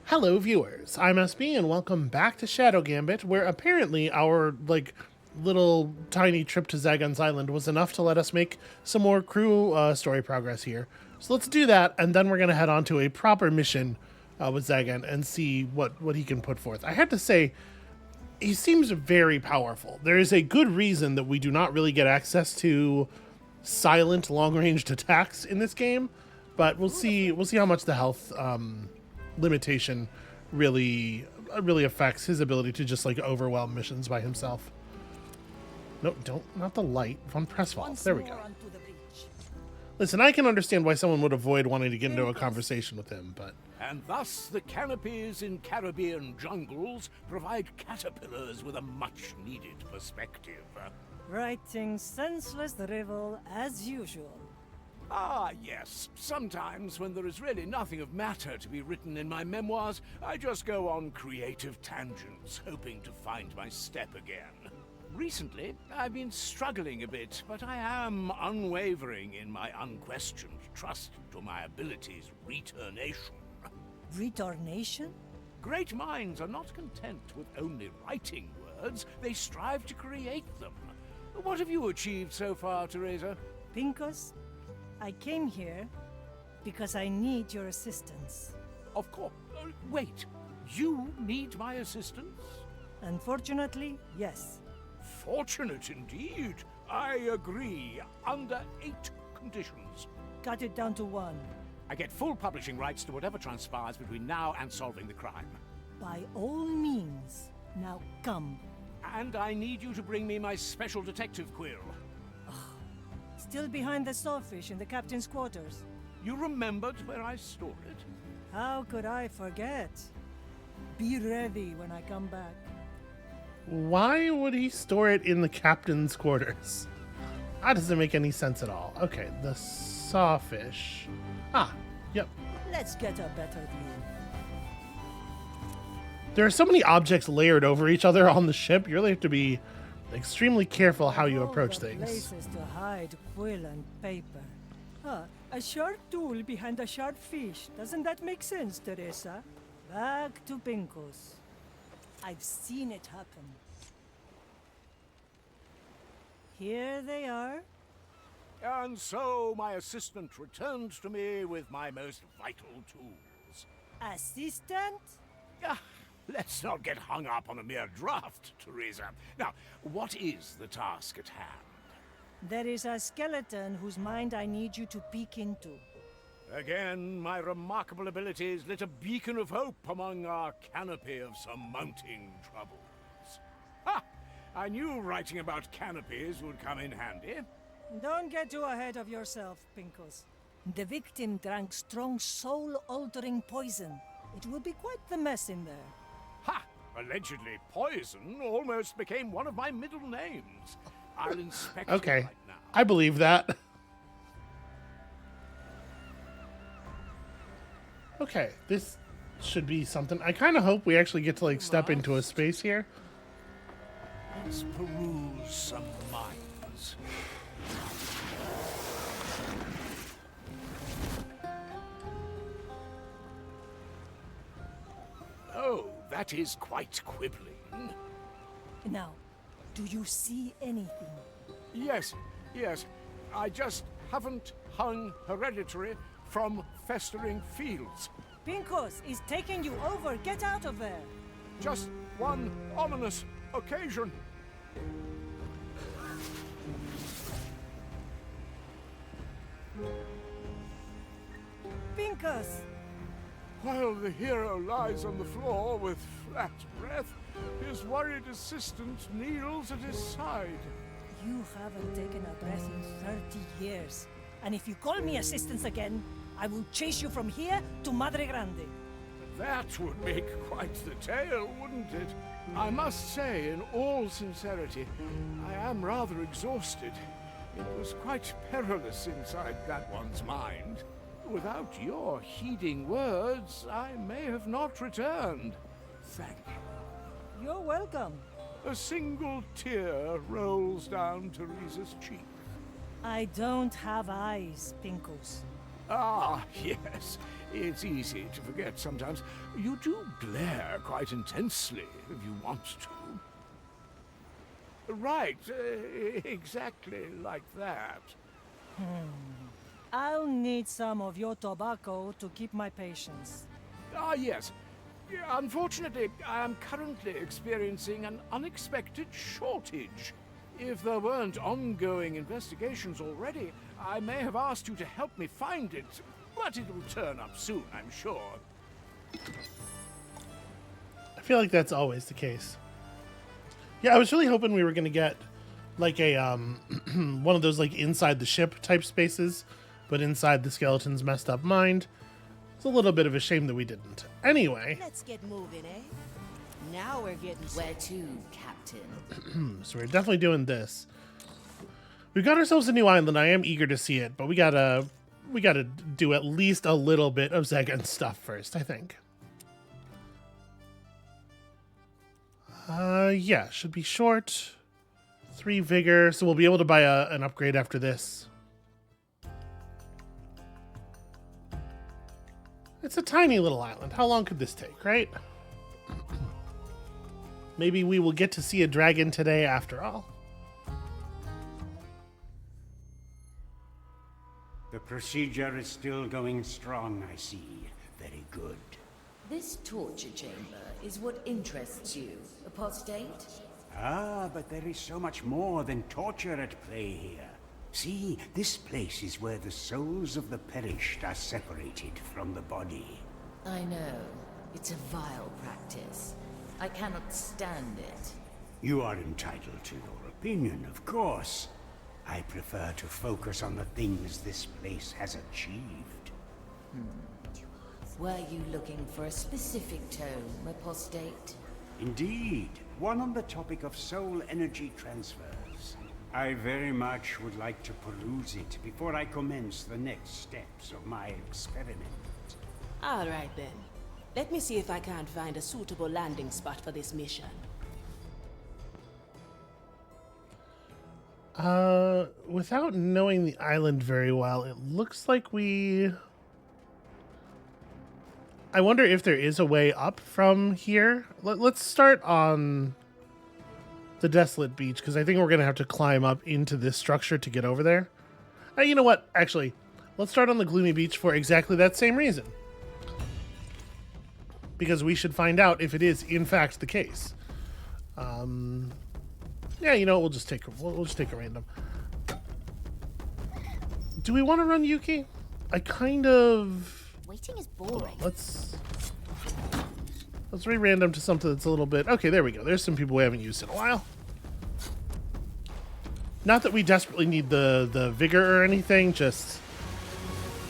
Hello, viewers. I'm SB, and welcome back to Shadow Gambit, where apparently our, little tiny trip to Zagan's Island was enough to let us make some more crew story progress here. So let's do that, and then we're going to head on to a proper mission with Zagan and see what he can put forth. I have to say, he seems very powerful. There is a good reason that we do not really get access to silent, long-ranged attacks in this game, but we'll see how much the health limitation really affects his ability to just overwhelm missions by himself. No, not the light. Von Presswald. There we go. Listen, I can understand why someone would avoid wanting to get into a conversation with him, but... And thus the canopies in Caribbean jungles provide caterpillars with a much-needed perspective. Writing senseless drivel as usual. Ah, yes. Sometimes when there is really nothing of matter to be written in my memoirs, I just go on creative tangents, hoping to find my step again. Recently, I've been struggling a bit, but I am unwavering in my unquestioned trust to my abilities' returnation. Returnation? Great minds are not content with only writing words, they strive to create them. What have you achieved so far, Teresa? Pinkos, I came here because I need your assistance. Of course. Wait, you need my assistance? Unfortunately, yes. Fortunate indeed. I agree. Under 8 conditions. Cut it down to 1. I get full publishing rights to whatever transpires between now and solving the crime. By all means. Now come. And I need you to bring me my special detective quill. Still behind the sawfish in the captain's quarters. You remembered where I stored it? How could I forget? Be ready when I come back. Why would he store it in the captain's quarters? That doesn't make any sense at all. Okay, the sawfish. Ah, yep. Let's get a better view. There are so many objects layered over each other on the ship. You really have to be extremely careful how you approach things. Places to hide quill and paper. A sharp tool behind a sharp fish. Doesn't that make sense, Teresa? Back to Pinkos. I've seen it happen. Here they are. And so my assistant returned to me with my most vital tools. Assistant? Ah, let's not get hung up on a mere draft, Teresa. Now, what is the task at hand? There is a skeleton whose mind I need you to peek into. Again, my remarkable abilities lit a beacon of hope among our canopy of surmounting troubles. Ha! I knew writing about canopies would come in handy. Don't get too ahead of yourself, Pinkos. The victim drank strong soul-altering poison. It will be quite the mess in there. Ha! Allegedly poison almost became one of my middle names. I'll inspect it Okay, right now. I believe that. Okay, this should be something. I kind of hope we actually get to step into a space here. Let's peruse some minds. Oh, that is quite quibbling. Now, do you see anything? Yes. I just haven't hung hereditary from festering fields. Pinkos is taking you over. Get out of there. Just one ominous occasion. Pinkos! While the hero lies on the floor with flat breath, his worried assistant kneels at his side. You haven't taken a breath in 30 years. And if you call me assistance again, I will chase you from here to Madre Grande. That would make quite the tale, wouldn't it? I must say, in all sincerity, I am rather exhausted. It was quite perilous inside that one's mind. Without your heeding words, I may have not returned. Thank you. You're welcome. A single tear rolls down Teresa's cheek. I don't have eyes, Pinkos. Ah, yes. It's easy to forget sometimes. You do glare quite intensely if you want to. Right, exactly like that. I'll need some of your tobacco to keep my patience. Ah, yes. Unfortunately, I am currently experiencing an unexpected shortage. If there weren't ongoing investigations already, I may have asked you to help me find it, but it'll turn up soon, I'm sure. I feel like that's always the case. Yeah, I was really hoping we were going to get like a one of those like inside the ship type spaces, but inside the skeleton's messed up mind. It's a little bit of a shame that we didn't. Anyway, Let's get moving, eh? Now we're getting Where to, Captain? so we're definitely doing this. We got ourselves a new island. I am eager to see it, but we gotta do at least a little bit of Zegan stuff first, I think. Yeah, should be short. 3 vigor, so we'll be able to buy an upgrade after this. It's a tiny little island. How long could this take, right? Maybe we will get to see a dragon today after all. The procedure is still going strong, I see. Very good. This torture chamber is what interests you, apostate? Ah, but there is so much more than torture at play here. See, this place is where the souls of the perished are separated from the body. I know. It's a vile practice. I cannot stand it. You are entitled to your opinion, of course. I prefer to focus on the things this place has achieved. Were you looking for a specific tome, apostate? Indeed, one on the topic of soul energy transfers. I very much would like to peruse it before I commence the next steps of my experiment. All right, then. Let me see if I can't find a suitable landing spot for this mission. Without knowing the island very well, it looks like I wonder if there is a way up from here. Let's start on the desolate beach, because I think we're going to have to climb up into this structure to get over there. You know what? Actually, let's start on the gloomy beach for exactly that same reason. Because we should find out if it is in fact the case. Yeah, you know, we'll just take a random. Do we want to run Yuki? I kind of. Waiting is boring. Let's re-random to something that's a little bit. Okay, there we go. There's some people we haven't used in a while. Not that we desperately need the vigor or anything, just,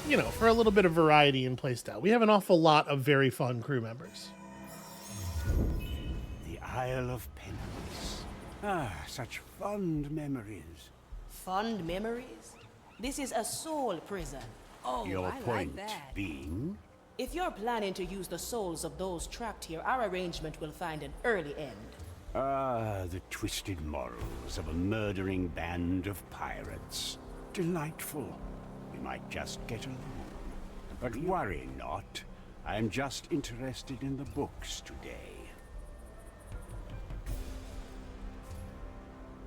you know, for a little bit of variety in playstyle. We have an awful lot of very fun crew members. The Isle of Penance. Ah, such fond memories. Fond memories? This is a soul prison. Oh, Your I point like that. being? If you're planning to use the souls of those trapped here, our arrangement will find an early end. Ah, the twisted morals of a murdering band of pirates. Delightful. We might just get along. But worry not. I'm just interested in the books today.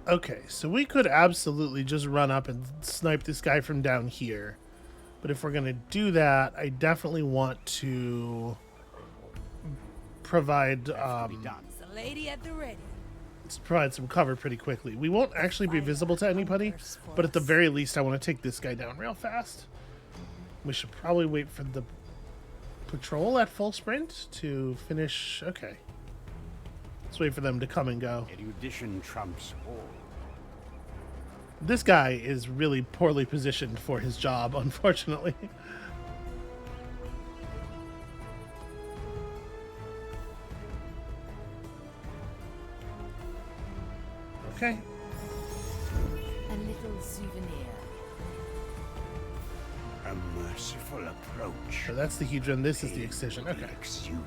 Okay, so we could absolutely just run up and snipe this guy from down here. But if we're going to do that, I definitely want to provide Done. The lady at the ready. provide some cover pretty quickly. We won't actually be visible to anybody, but at the very least, I want to take this guy down real fast. We should probably wait for the patrol at full sprint to finish. Okay. Let's wait for them to come and go. Erudition trumps all. This guy is really poorly positioned for his job, unfortunately. Okay. A little souvenir. A merciful approach. So that's the hedron. This is the excision. Okay. Exuded.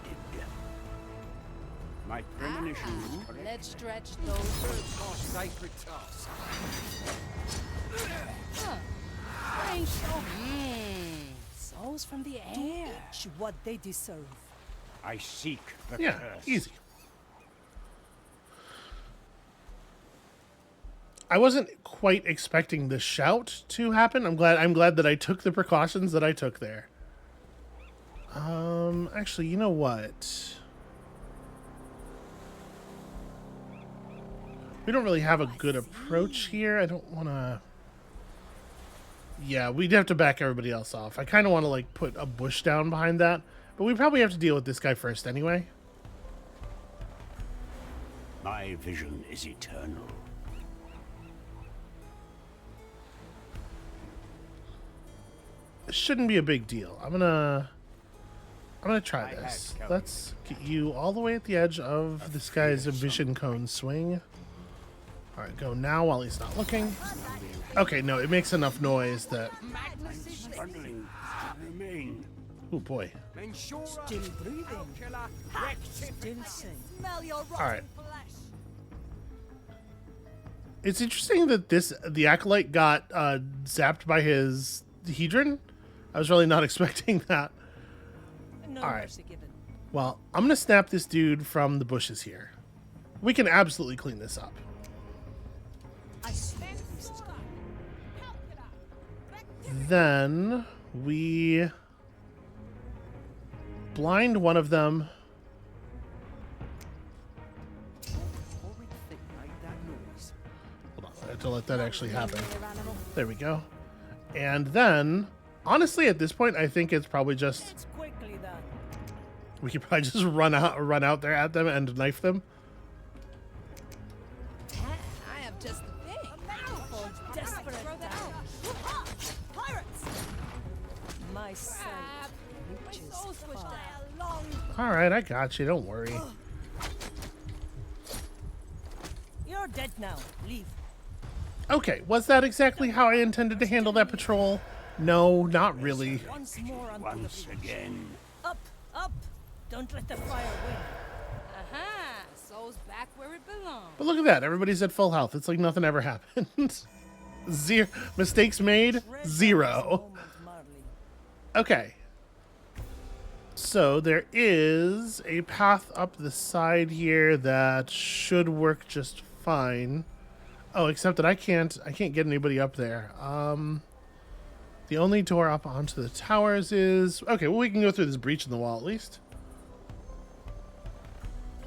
My premonition is correct. Let's stretch those. Our sacred task. Ain't so. So falls from the air. To each what they deserve. I seek the Yeah, curse. easy. I wasn't quite expecting the shout to happen. I'm glad that I took the precautions that I took there. Actually, you know what? We don't really have a good approach here. I don't want to... Yeah, we'd have to back everybody else off. I kind of want to, like, put a bush down behind that. But we probably have to deal with this guy first anyway. My vision is eternal. It shouldn't be a big deal. I'm gonna try this. Let's get you all the way at the edge of this guy's vision cone swing. All right, go now while he's not looking. Okay, no, it makes enough noise that... Struggling to remain. Oh, boy. Still breathing. Still sane. All right. It's interesting that the Acolyte got zapped by his Hedron. I was really not expecting that. No All right. mercy given. Well, I'm going to snap this dude from the bushes here. We can absolutely clean this up. Then we blind one of them. Hold on, I have to let that actually happen. There we go. And then, honestly, at this point, I think it's probably just... It's quickly done. We could probably just run out there at them and knife them. I have just the thing. For desperate times. Pirates! My sight My reaches soul's pushed far. a long. All right, I got you. Don't worry. You're dead now. Leave. Okay, was that exactly how I intended to handle that patrol? No, not really. Once more onto Once the beach. again. Up, up. Don't let the fire win. Aha! Soul's back where it belongs. But look at that. Everybody's at full health. It's like nothing ever happened. Zero mistakes made. Zero. Moment, Marley. Okay. So there is a path up the side here that should work just fine. Oh, except that I can't get anybody up there. The only door up onto the towers is... Okay, well, we can go through this breach in the wall at least.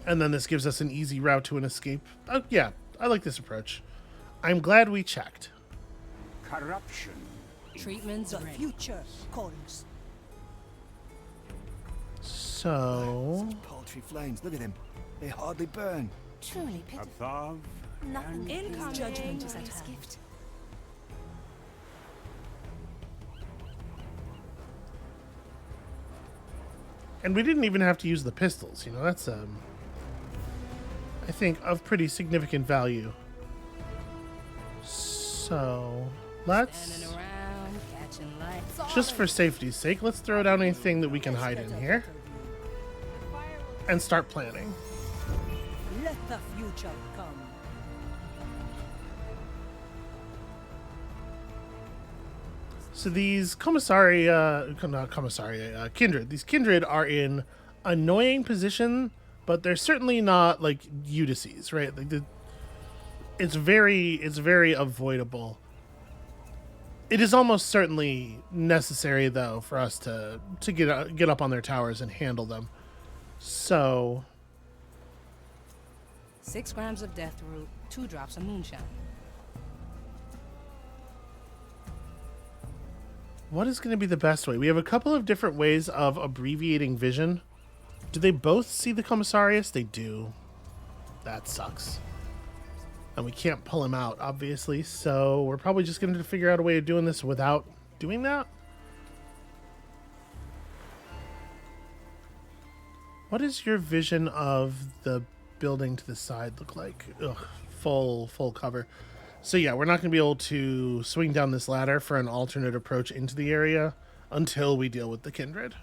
And then this gives us an easy route to an escape. Oh, yeah, I like this approach. I'm glad we checked. Corruption. Treatment's The ready. future calls. So... Paltry flames, look at him. They hardly burn. Truly pitiful. Above Nothing. Incoming. Judgment is at Grace hand. gift. And we didn't even have to use the pistols, you know, that's, I think, of pretty significant value. So, let's, Standing around, catching lights. just for safety's sake, let's throw down anything that we can hide in here and start planning. Let the future come. So these kindred. These kindred are in annoying position, but they're certainly not like Ulysses, right? Like it's very avoidable. It is almost certainly necessary, though, for us to get up on their towers and handle them. So 6 grams of death root, 2 drops of moonshine. what is going to be the best way? We have a couple of different ways of abbreviating vision. Do they both see the commissarius? They do. That sucks. And we can't pull him out, obviously, so we're probably just going to figure out a way of doing this without doing that. What does your vision of the building to the side look like? Ugh, full cover. So yeah, we're not going to be able to swing down this ladder for an alternate approach into the area until we deal with the kindred.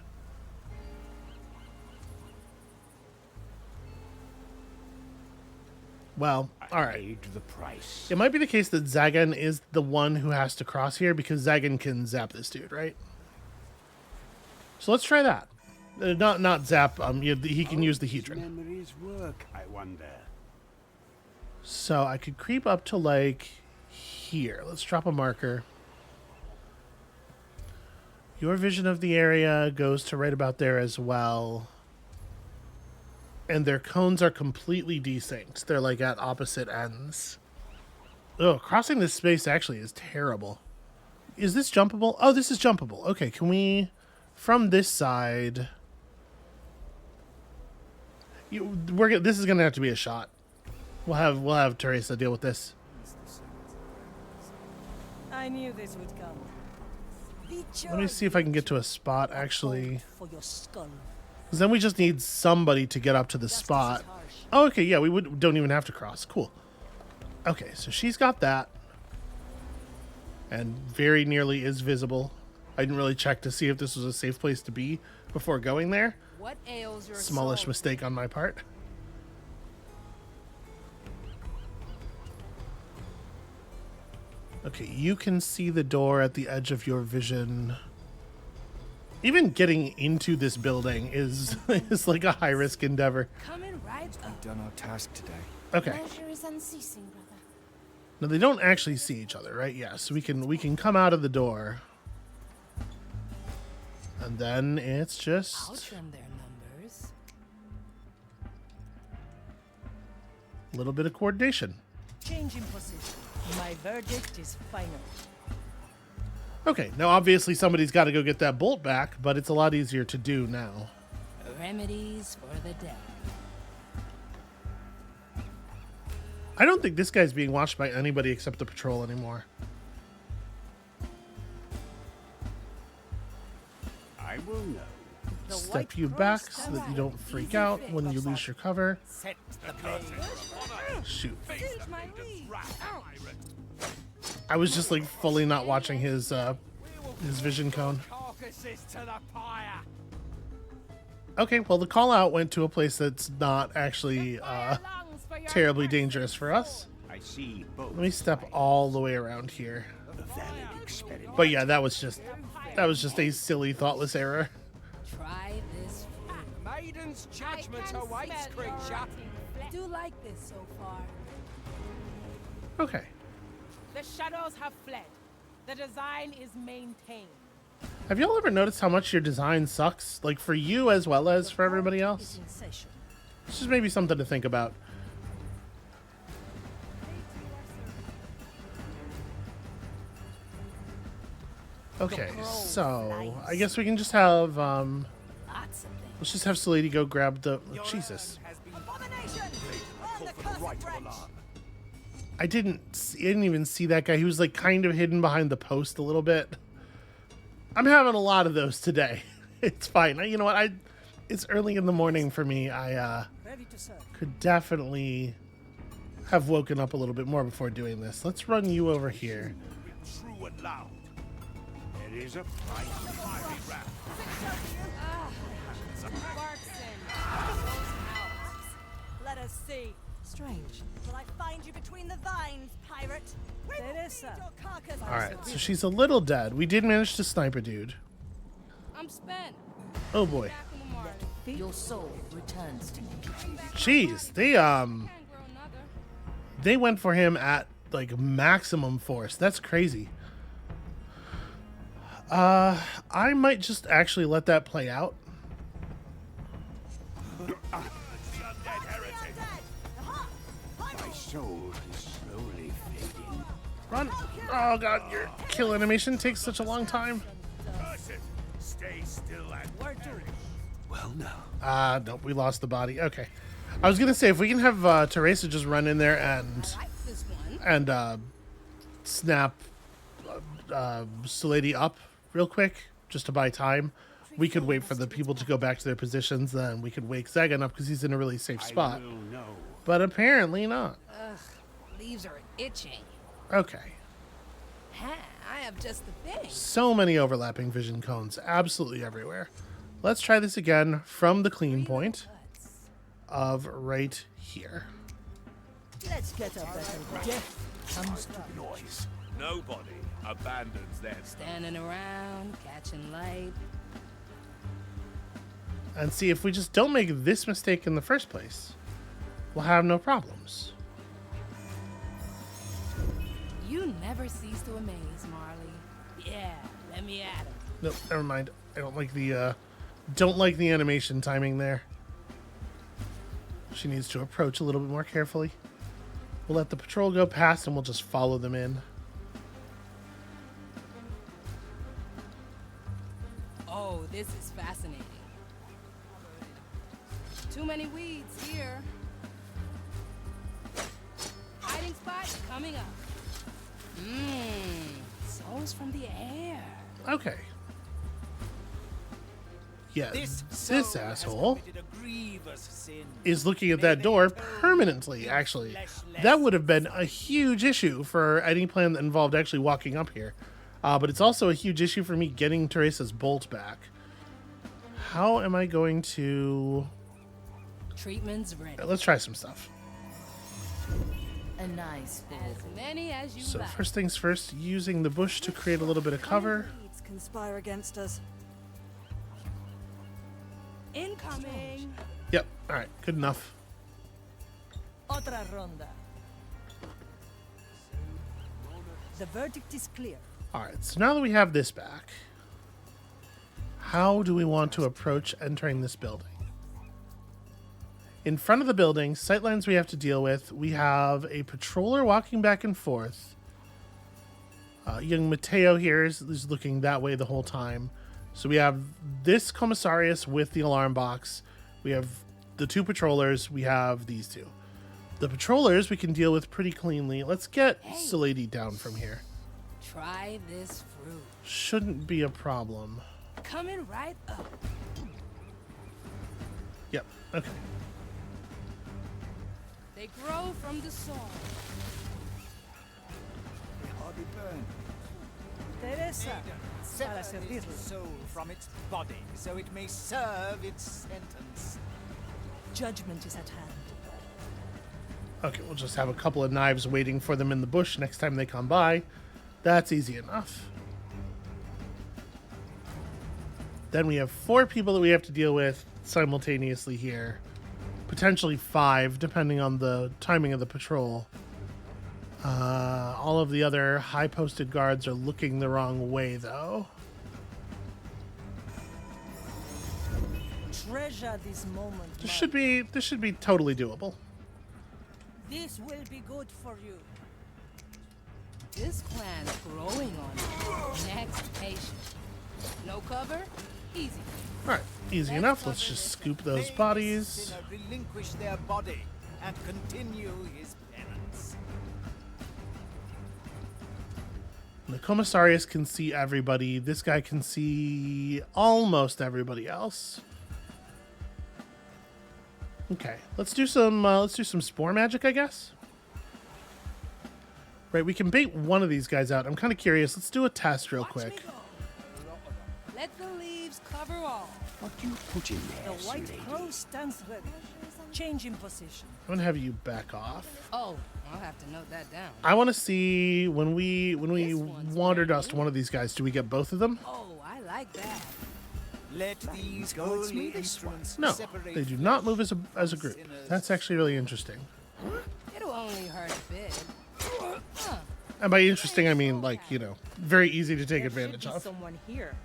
Well, all right. Paid the price. It might be the case that Zagan is the one who has to cross here because Zagan can zap this dude, right? So let's try that. Not zap. He can use the hedron. Memories work, I wonder. So I could creep up to like here. Let's drop a marker. Your vision of the area goes to right about there as well. And their cones are completely desynced. They're like at opposite ends. Oh, crossing this space actually is terrible. Is this jumpable? Oh, this is jumpable. Okay, can we, from this side... this is gonna have to be a shot. We'll have Teresa deal with this. I knew this would come. Let me see if I can get to a spot actually. For your skull. Because then we just need somebody to get up to the spot. Oh, okay, yeah, we don't even have to cross. Cool. Okay, so she's got that. And very nearly is visible. I didn't really check to see if this was a safe place to be before going there. What ails your Smallish soul? mistake on my part. Okay, you can see the door at the edge of your vision. Even getting into this building is like a high-risk endeavor. Coming right up. We've done our task today. Okay. Pleasure is unceasing, brother. Now they don't actually see each other, right? Yeah, so we can come out of the door. And then it's I'll just trim their numbers. a little bit of coordination. Change in position. My verdict is final. Okay, now obviously somebody's got to go get that bolt back, but it's a lot easier to do now. Remedies for the dead. I don't think this guy's being watched by anybody except the patrol anymore. I will know. The Step White you Cross back so stands that you for don't freak easy out fix. when you lose your cover. Set the blade. Shoot. Here's my lead. I was just like fully not watching his vision cone. Carcasses to the pyre. Okay, well the call out went to a place that's not actually Lungs for your terribly mercy. dangerous for us. I see both. Let me step all the way around here. A valid experiment. But yeah, that was just a silly, thoughtless error. Try this food. Maiden's I judgment can awaits, smell your creature. rotting flesh. Do like this so far. Okay. The shadows have fled. The design is maintained. Have y'all ever noticed how much your design sucks? Like for you as well as for everybody Is else? in session. It's just maybe something to think about. Okay, so I guess we can just have Lots of things. let's just have Salady go grab the Jesus. I didn't even see that guy. He was like kind of hidden behind the post a little bit. I'm having a lot of those today. It's fine. You know what? It's early in the morning for me. I Ready to serve. could definitely have woken up a little bit more before doing this. Let's run you over here. True and loud. There is a price. Fiery wrath. Let us see. Strange. Will I find you between the vines, pirate? We will Teresa. feed your carcass. All right, so she's a little dead. We did manage to snipe a dude. I'm spent. Oh boy. Back in the morning. Your soul returns to me. Jeez, Can't grow another. they went for him at like maximum force. That's crazy. I might just actually let that play out. My soul is slowly fading. Run! Oh god, your kill animation takes such a long time. Curse it. Stay still and Well, now. Nope, we lost the body. Okay. I was gonna say if we can have Teresa just run in there Like this one. and snap Salady up real quick just to buy time. We could wait for the people to go back to their positions, then we could wake Zagan up because he's in a really safe spot. I will know. But apparently not. Leaves are itching. Okay. Ha, I have just the thing. So many overlapping vision cones, absolutely everywhere. Let's try this again from the clean point of right here. Let's get up that death comes to Noise. Nobody abandons their Standing around, catching light. And see, if we just don't make this mistake in the first place, we'll have no problems. You never cease to amaze, Marley. Yeah, let me at him. Nope, never mind. I don't like the animation timing there. She needs to approach a little bit more carefully. We'll let the patrol go past and we'll just follow them in. Oh, this is fascinating. Too many weeds here. Hiding spot coming up. Souls from the air. Okay. Yeah, this asshole is looking at that door permanently, actually. That would have been a huge issue for any plan that involved actually walking up here. But it's also a huge issue for me getting Teresa's bolt back. How am I going to... Treatment's ready. Let's try some stuff. A nice As many as you So like. first things first, using the bush to create a little bit of cover. Weeds conspire against us. Incoming. Yep, alright, good enough. Otra ronda. The verdict is clear. Alright, so now that we have this back, how do we want to approach entering this building? In front of the building, sightlines we have to deal with. We have a patroller walking back and forth. Young Mateo here is looking that way the whole time. So we have this commissarius with the alarm box. We have the two patrollers. We have these two. The patrollers we can deal with pretty cleanly. Let's get Salady down from here. Try this fruit. Shouldn't be a problem. Coming right up. Yep, okay. They grow from the soil. They hardly burn. Teresa, para Separate servirle. its soul from its body, so it may serve its sentence. Judgment is at hand. Okay, we'll just have a couple of knives waiting for them in the bush next time they come by. That's easy enough. Then we have 4 people that we have to deal with simultaneously here. Potentially 5, depending on the timing of the patrol. All of the other high-posted guards are looking the wrong way, though. Treasure this moment. This should be totally doable. This will be good for you. This plant's growing on me. Next patient. No cover? Easy. All right, easy enough. Let's just scoop those bodies. Sinner relinquish their body and continue his penance. The commissarius can see everybody. This guy can see almost everybody else. Okay, let's do some spore magic, I guess. Right, we can bait one of these guys out. I'm kind of curious. Let's do a test real quick. Let the leaves cover all. What do you put in The there, white Siri? crow stands ready. Change in position. I'm gonna have you back off. Oh, I'll have to note that down. I want to see when we This one's wander brand dust new. one of these guys. Do we get both of them? Oh, I like that. Let these holy instruments No, separate they do not flesh move as a group. sinners. That's actually really interesting. It'll only hurt a bit. Huh. And by interesting, I mean like very easy to take There advantage should be of. someone here.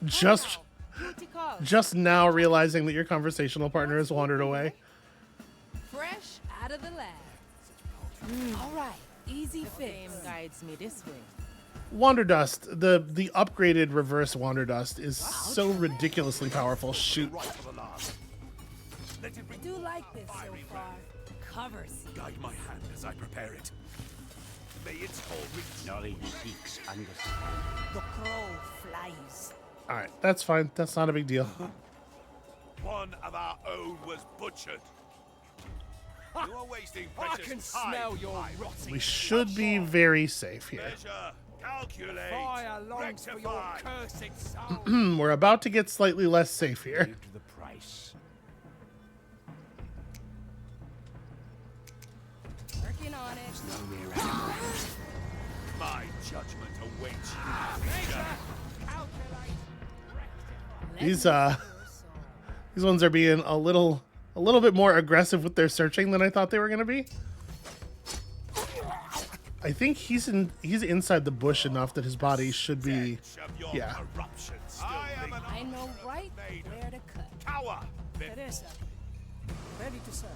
Just Booty calls. Just now realizing that your conversational partner has wandered away. Fresh out of the lab. All right, easy fix. Guides me this way. Wanderlust, the upgraded reverse Wanderlust is so ridiculously powerful. Shoot. I do like this so far. Covers. Guide my hand as I prepare it. May its whole reach. Knowledge seeks understanding. The crow flies. All right, that's fine. That's not a big deal. One of our own was butchered. You are wasting I precious can time. smell your rotting. We should be very safe here. Measure, calculate, Fire longs for your rectify. cursed soul. We're about to get slightly less safe here. Due to the price. Working on it. My judgment awaits you. Measure, calculate, These ones are being a little bit more aggressive with their searching than I thought they were going to be. I think he's inside the bush enough that his body should be, yeah. I know right where to cut. Cower! Teresa, ready to serve.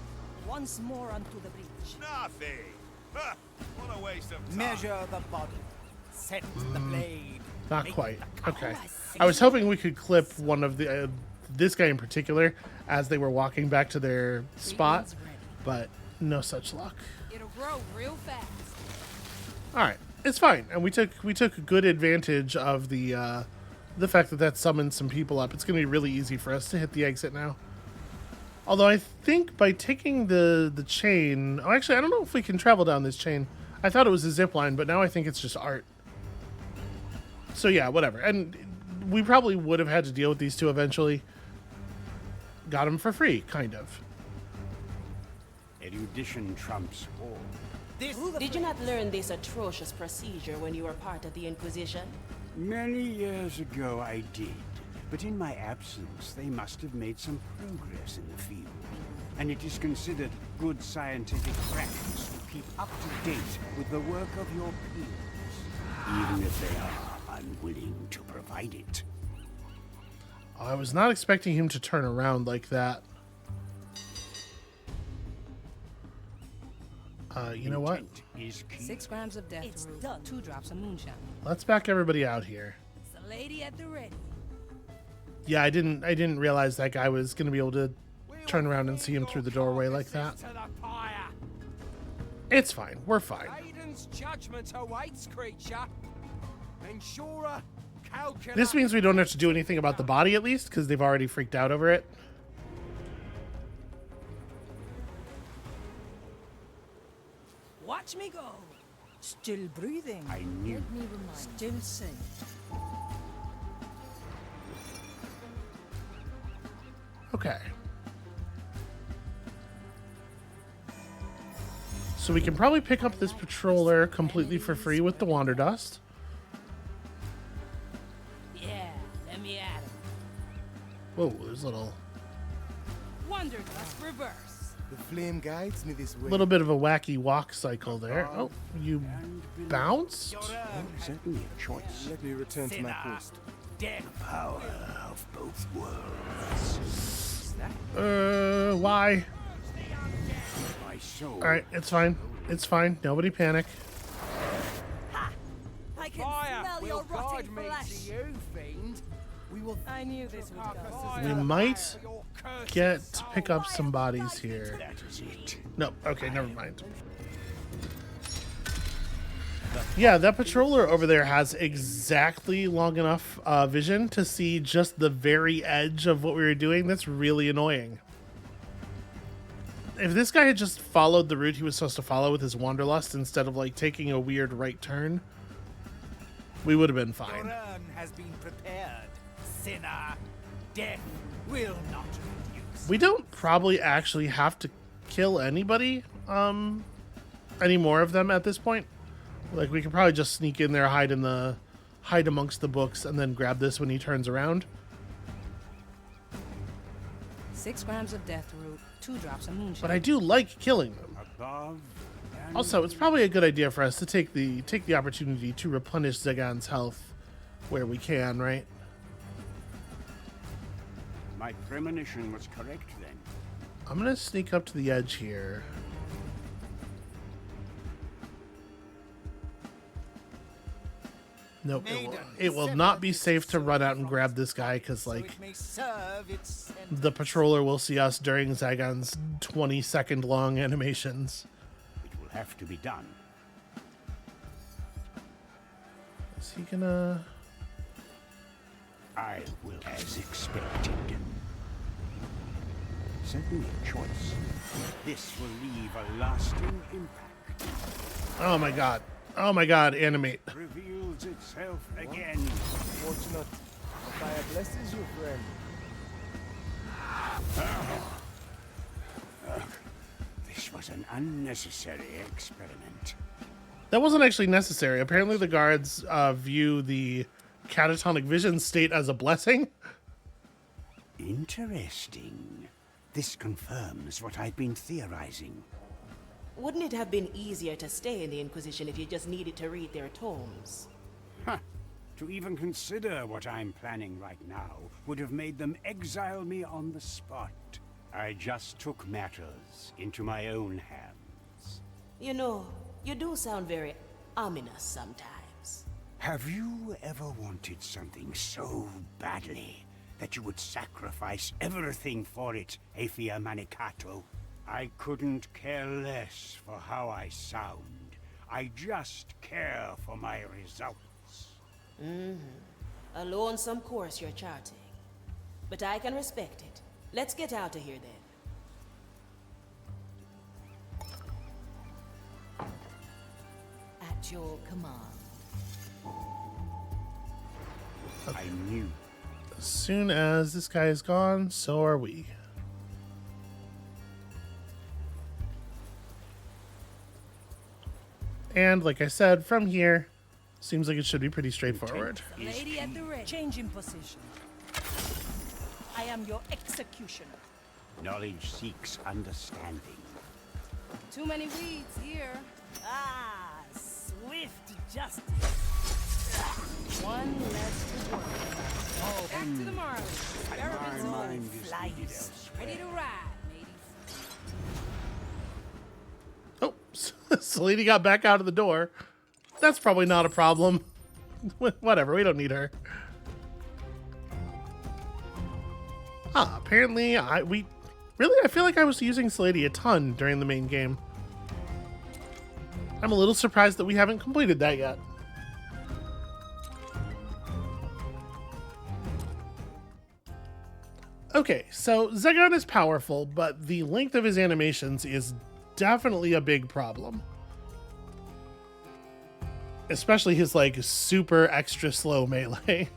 Once more onto the breach. Nothing! Huh, what a waste of time. Measure the body. Set the blade. Not quite. Okay. I was hoping we could clip one of the this guy in particular as they were walking back to their spot, but no such luck. It'll grow real fast. All right, it's fine, and we took good advantage of the fact that summoned some people up. It's going to be really easy for us to hit the exit now. Although I think by taking the chain, oh, actually I don't know if we can travel down this chain. I thought it was a zip line, but now I think it's just art. So yeah, whatever. And we probably would have had to deal with these two eventually. Got them for free, kind of. Erudition trumps all. Did you not learn this atrocious procedure when you were part of the Inquisition? Many years ago I did, but in my absence they must have made some progress in the field. And it is considered good scientific practice to keep up to date with the work of your peers, even if they are unwilling to provide it. I was not expecting him to turn around like that. You know what? Is key. 6 grams of death It's root, done. 2 drops of moonshine. Let's back everybody out here. It's the lady at the ready. Yeah, I didn't realize that guy was going to be able to turn around and see him through the doorway like that. It's fine. We're fine. Aiden's judgment awaits, creature. Ensure, calculate. This means we don't have to do anything about the body at least, because they've already freaked out over it. Watch me go. Still breathing. I knew. Still safe. Okay. So we can probably pick up this patroller completely for free with the Wanderlust. Yeah, let me at him. Whoa, there's a little Wanderlust reverse. The flame guides me this way. little bit of a wacky walk cycle there. Oh, you bounced? Certainly a choice. Let me return to my post. Power of both worlds. Why? My soul. All right, it's fine. It's fine. Nobody panic. I can Fire smell will your guide rotting me flesh. to you, fiend. We will I knew this would come. We might get to pick up some bodies here. That is it. No, okay, never mind. Yeah, that patroller over there has exactly long enough vision to see just the very edge of what we were doing. That's really annoying. If this guy had just followed the route he was supposed to follow with his Wanderlust instead of like taking a weird right turn, we would have been Your fine. urn has been prepared. Sinner, death will not reduce. We don't probably actually have to kill anybody, any more of them at this point. Like we could probably just sneak in there, hide amongst the books, and then grab this when he turns around. 6 grams of death root, 2 drops of moonshine. But I do like killing them. Above and Also, it's probably a good idea for us to take the opportunity to replenish Zegan's health where we can, right? my premonition was correct then. I'm gonna sneak up to the edge here. Nope, it will not be safe to run out and grab this guy because, like, the patroller will see us during Zygon's 20-second long animations. It will have to be done. Is he gonna... I will as expected. Certainly a choice. This will leave a lasting impact. Oh my god. Oh my god, animate. Reveals itself again. Fortunate. The fire blesses you, friend. This was an unnecessary experiment. That wasn't actually necessary. Apparently the guards view the catatonic vision state as a blessing. Interesting. This confirms what I've been theorizing. Wouldn't it have been easier to stay in the Inquisition if you just needed to read their tomes? Huh. To even consider what I'm planning right now would have made them exile me on the spot. I just took matters into my own hands. You know, you do sound very ominous sometimes. Have you ever wanted something so badly that you would sacrifice everything for it, Aethia Manicato? I couldn't care less for how I sound. I just care for my results. A lonesome course you're charting. But I can respect it. Let's get out of here then. At your command. I knew. As soon as this guy is gone, so are we. And like I said, from here, seems like it should be pretty straightforward. Lady at the ready. Change in position. I am your executioner. Knowledge seeks understanding. Too many weeds here. Ah, swift justice. One less to worry about. Back to the Marley. Experiments My on. mind is needed elsewhere. Ready to ride, mateys. Oh, so lady got back out of the door. That's probably not a problem. Whatever, we don't need her. Apparently I feel like I was using Salady a ton during the main game. I'm a little surprised that we haven't completed that yet. Okay, so Zegon is powerful, but the length of his animations is definitely a big problem. Especially his, like, super extra slow melee.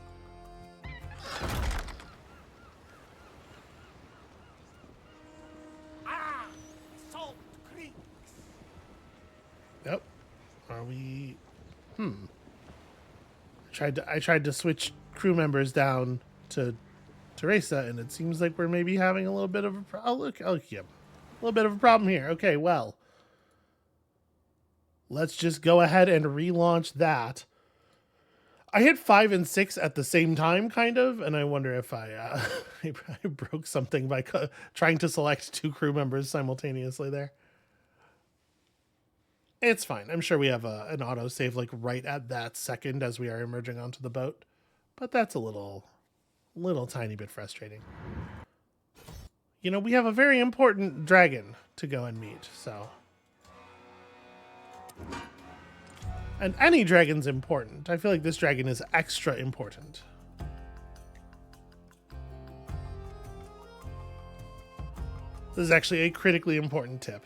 Yep. Are we... I tried to switch crew members down to Teresa, and it seems like we're maybe having a little bit of a problem. A little bit of a problem here. Okay, well, let's just go ahead and relaunch that. I hit 5 and 6 at the same time, kind of, and I wonder if I broke something by trying to select 2 crew members simultaneously there. It's fine. I'm sure we have an autosave like right at that second as we are emerging onto the boat, but that's a little tiny bit frustrating. You know, we have a very important dragon to go and meet, so. And any dragon's important. I feel like this dragon is extra important. This is actually a critically important tip.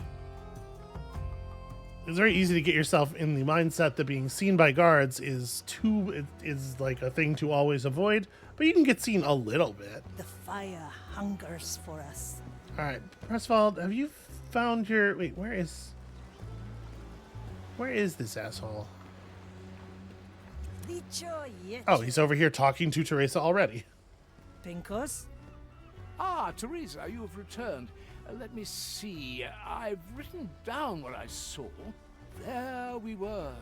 It's very easy to get yourself in the mindset that being seen by guards is like a thing to always avoid, but you can get seen a little bit. The fire hungers for us. All right, Presswald, have you found your... Wait, where is this asshole? Oh, he's over here talking to Teresa already. Pinkos? Ah, Teresa, you have returned. Let me see. I've written down what I saw. There we were,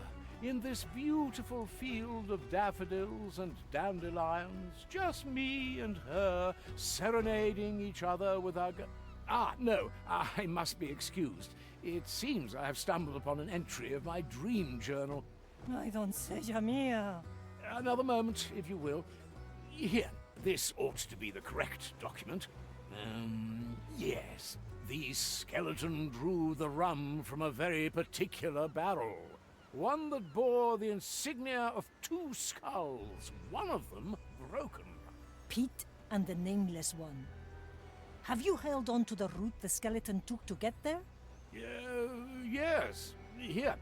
in this beautiful field of daffodils and dandelions, just me and her serenading each other with our no, I must be excused. It seems I have stumbled upon an entry of my dream journal. I don't say, Jamia. Another moment, if you will. Here, this ought to be the correct document. Yes, the skeleton drew the rum from a very particular barrel. One that bore the insignia of 2 skulls, one of them broken. Pete and the nameless one. Have you held on to the route the skeleton took to get there? Yes. Here,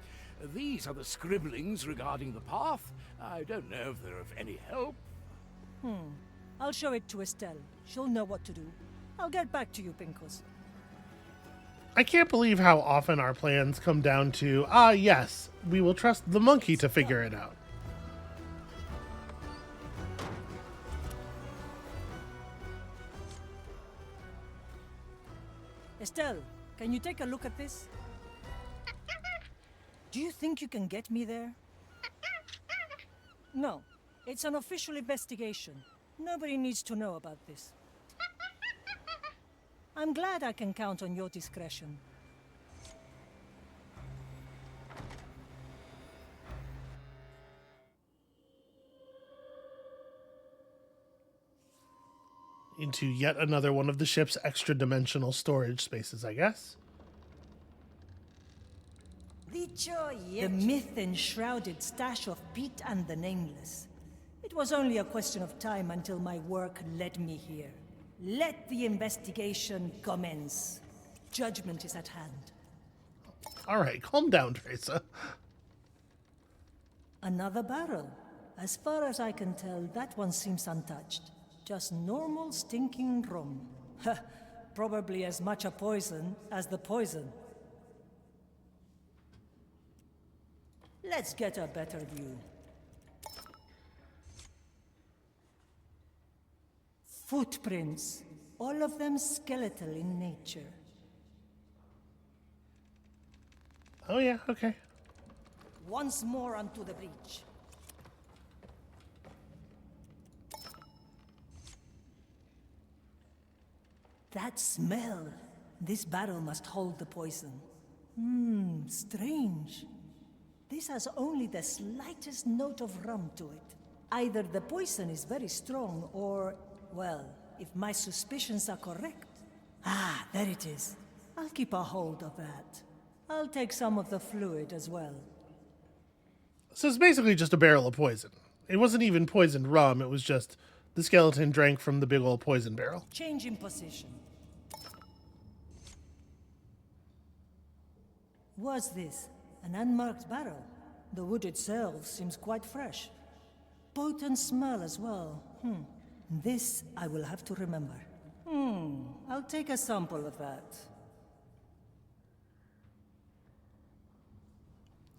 these are the scribblings regarding the path. I don't know if they're of any help. I'll show it to Estelle. She'll know what to do. I'll get back to you, Pinkos. I can't believe how often our plans come down to, yes, we will trust the monkey to figure it out. Estelle, can you take a look at this? Do you think you can get me there? No, it's an official investigation. Nobody needs to know about this. I'm glad I can count on your discretion. Into yet another one of the ship's extra-dimensional storage spaces, I guess. The myth-enshrouded stash of Pete and the Nameless. It was only a question of time until my work led me here. Let the investigation commence. Judgment is at hand. All right, calm down, Teresa. Another barrel. As far as I can tell, that one seems untouched. Just normal stinking rum. Probably as much a poison as the poison. Let's get a better view. Footprints. All of them skeletal in nature. Oh yeah, okay. Once more onto the breach. That smell. This barrel must hold the poison. Strange. This has only the slightest note of rum to it. Either the poison is very strong or, well, if my suspicions are correct. Ah, there it is. I'll keep a hold of that. I'll take some of the fluid as well. So it's basically just a barrel of poison. It wasn't even poisoned rum, it was just the skeleton drank from the big old poison barrel. Change in position. What's this? An unmarked barrel? The wood itself seems quite fresh. Potent smell as well. This I will have to remember. I'll take a sample of that.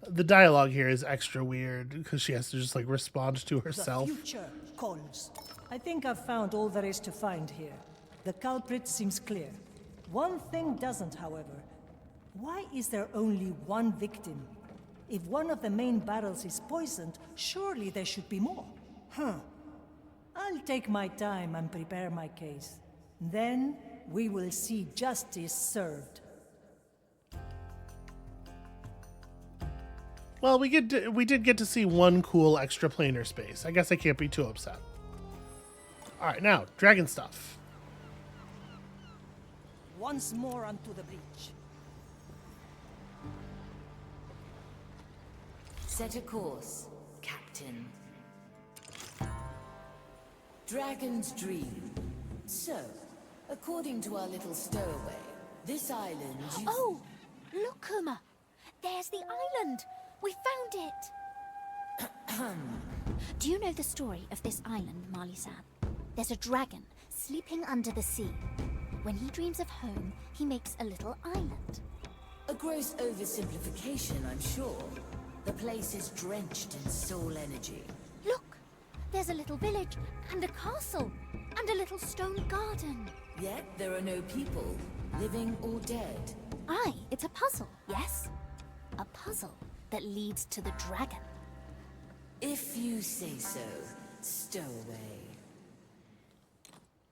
The dialogue here is extra weird because she has to just like respond to herself. The future calls. I think I've found all there is to find here. The culprit seems clear. One thing doesn't, however. Why is there only one victim? If one of the main barrels is poisoned, surely there should be more. I'll take my time and prepare my case. Then we will see justice served. Well, we did get to see one cool extra planar space. I guess I can't be too upset. All right, now, dragon stuff. Once more onto the breach. Set a course, Captain. Dragon's Dream. So, according to our little stowaway, this island... Oh! Look, Kuma! There's the island! We found it! Do you know the story of this island, Marley-san? There's a dragon sleeping under the sea. When he dreams of home, he makes a little island. A gross oversimplification, I'm sure. The place is drenched in soul energy. Look! There's a little village, and a castle, and a little stone garden. Yet there are no people, living or dead. Aye, it's a puzzle, yes? A puzzle that leads to the dragon. If you say so, stowaway.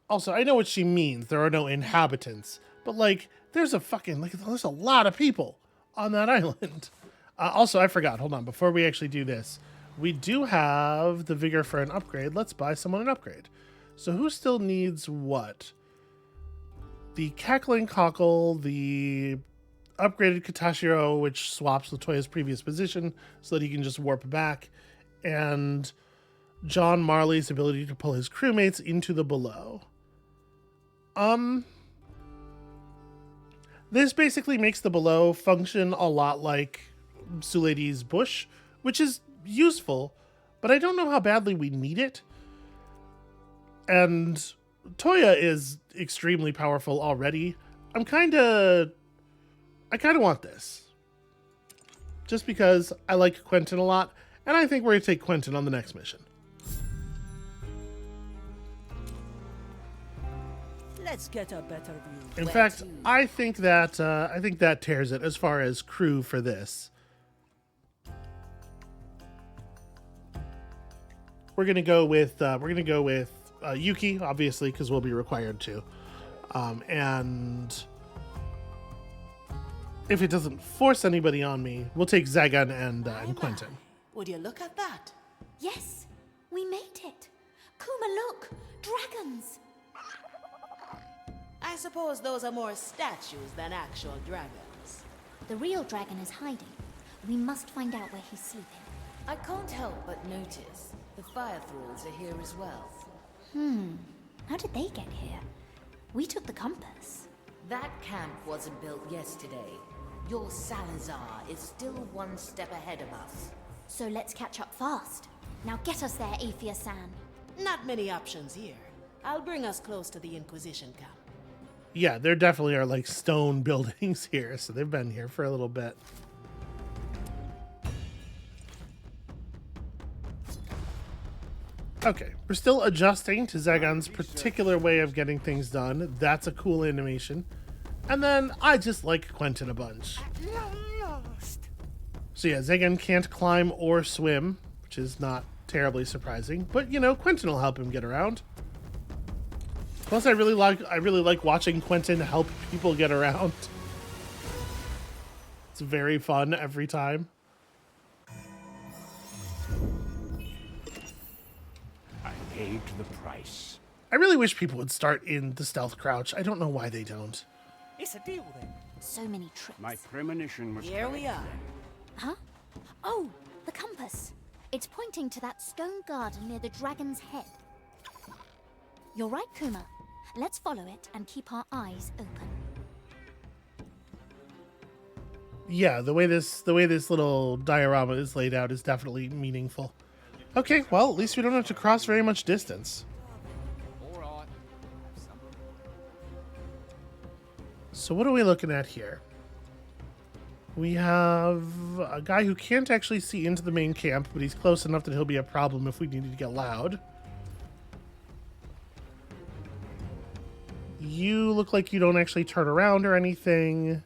Also, I know what she means. There are no inhabitants. But, like, there's a lot of people on that island. Also, I forgot. Hold on. Before we actually do this, we do have the vigor for an upgrade. Let's buy someone an upgrade. So who still needs what? The Cackling Cockle, the upgraded Katashiro, which swaps Latoya's previous position so that he can just warp back, and John Marley's ability to pull his crewmates into the below. This basically makes the below function a lot like Sulady's bush, which is useful, but I don't know how badly we need it. And Toya is extremely powerful already. I kind of want this. Just because I like Quentin a lot, and I think we're going to take Quentin on the next mission. Let's get a better view. In fact, I think that tears it as far as crew for this. We're gonna go with Yuki, obviously, because we'll be required to. And if it doesn't force anybody on me, we'll take Zagan and Quentin. Would you look at that? Yes, we made it. Kuma, look! Dragons! I suppose those are more statues than actual dragons. The real dragon is hiding. We must find out where he's sleeping. I can't help but notice the fire thralls are here as well. How did they get here? We took the compass. That camp wasn't built yesterday. Your Salazar is still one step ahead of us. So let's catch up fast. Now get us there, Aethia-san. Not many options here. I'll bring us close to the Inquisition camp. Yeah, there definitely are like stone buildings here, so they've been here for a little bit. Okay, we're still adjusting to Zagan's particular way of getting things done. That's a cool animation. And then I just like Quentin a bunch. So yeah, Zagan can't climb or swim, which is not terribly surprising. But you know, Quentin will help him get around. Plus, I really like watching Quentin help people get around. It's very fun every time. I paid the price. I really wish people would start in the stealth crouch. I don't know why they don't. It's a deal then. So many tricks. My premonition was Here we are. Huh? Oh, the compass. It's pointing to that stone garden near the dragon's head. You're right, Kuma. Let's follow it and keep our eyes open. Yeah, the way this little diorama is laid out is definitely meaningful. Okay, well, at least we don't have to cross very much distance. So what are we looking at here? We have a guy who can't actually see into the main camp, but he's close enough that he'll be a problem if we need to get loud. You look like you don't actually turn around or anything.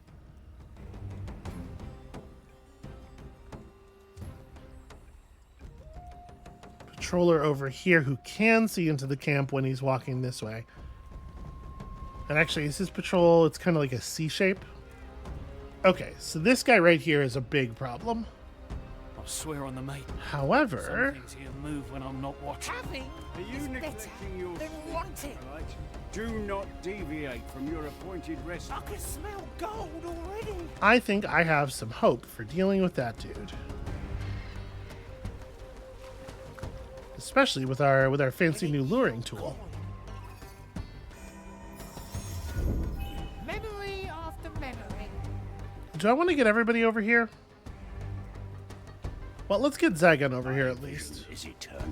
Patroller over here who can see into the camp when he's walking this way. And actually, is his patrol, it's kind of like a C shape. Okay, so this guy right here is a big problem. I swear on the mate. However, Some things here move when I'm not watching. Are you neglecting your than wanting. right? Do not deviate from your appointed rest. I can smell gold already. I think I have some hope for dealing with that dude. Especially with our fancy new luring tool. Memory after memory. Do I want to get everybody over here? Well, let's get Zagan over here at least. Is eternal.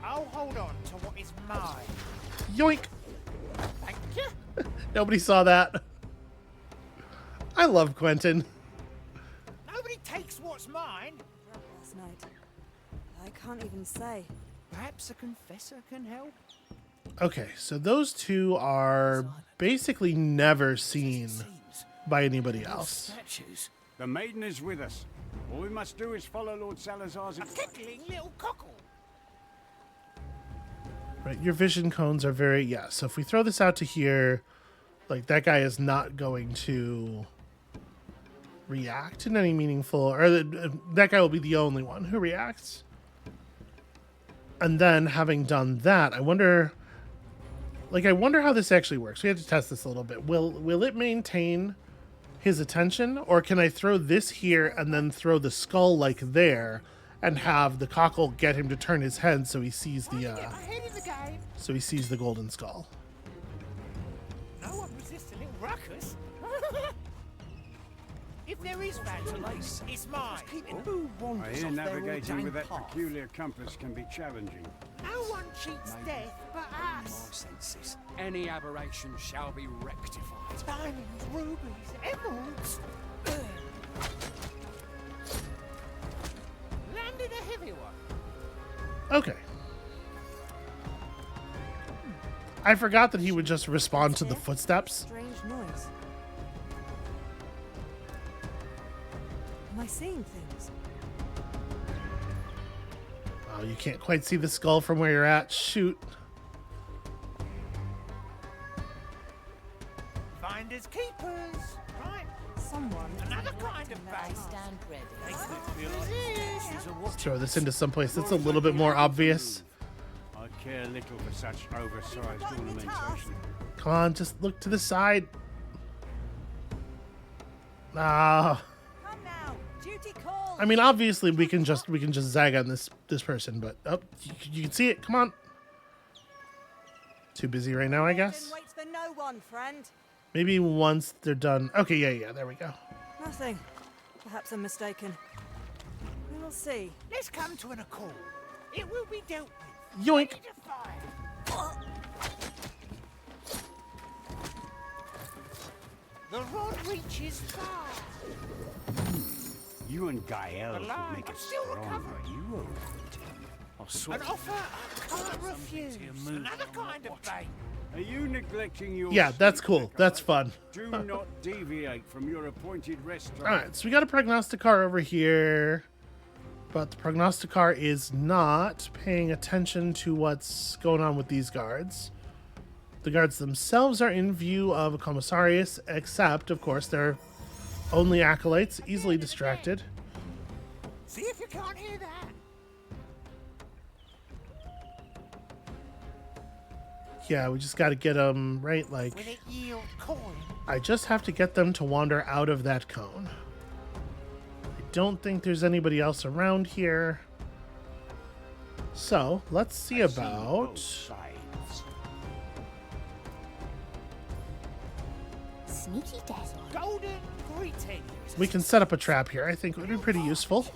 I'll hold on to what is mine. Yoink! Thank you. Nobody saw that. I love Quentin. Nobody takes what's mine. Last night. I can't even say. Perhaps a confessor can help. Okay, so those two are basically never seen by anybody else. Statues. The maiden is with us. All we must do is follow Lord Salazar's... A tickling little cockle. Right, your vision cones are very... Yeah, so if we throw this out to here, like, that guy is not going to react in any meaningful... Or that guy will be the only one who reacts. And then, having done that, I wonder... Like, I wonder how this actually works. We have to test this a little bit. Will it maintain his attention? Or can I throw this here and then throw the skull, like, there... and have the cockle get him to turn his head so he sees the golden skull. No one resists a little ruckus. If there is vandalism, it's mine. Who wanders I hear navigating with that peculiar compass can be challenging. No one cheats death but us. My senses. Any aberration shall be rectified. Diamonds, rubies, emeralds. Landed a heavy one. Okay. I forgot that he would just respond to the footsteps. Strange noise. Am I seeing things? Oh, you can't quite see the skull from where you're at. Shoot. Finders keepers, right? Someone. Another kind of I bait. stand ready. Let's throw this into someplace that's a little bit more obvious. I care little for such oversized ornamentation. Come on, just look to the side. Ah. Come now. Duty calls. I mean, obviously we can just zag on this person, but oh, you can see it. Come on. Too busy right now, I guess. Waits for no one, friend. Maybe once they're done. Okay, yeah, there we go. Nothing. Perhaps I'm mistaken. We will see. Let's come to an accord. It will be dealt with. Yoink. The rod reaches far. You and Gael could make it still stronger. recovering. You owe An offer I can't refuse. Another kind of bait. Are you neglecting your Yeah, that's sleep, cool. Nikolai? That's fun. Do not deviate from your appointed rest time. Alright, so we got a prognosticar over here. But the prognosticar is not paying attention to what's going on with these guards. The guards themselves are in view of a commissarius, except, of course, they're only acolytes, easily distracted. See if you can't hear that. Yeah, we just got to get them right, like... Will it yield coin? I just have to get them to wander out of that cone. I don't think there's anybody else around here. So, let's see about... Sides. Sneaky death. Golden greetings. We can set up a trap here. I think it would be pretty useful.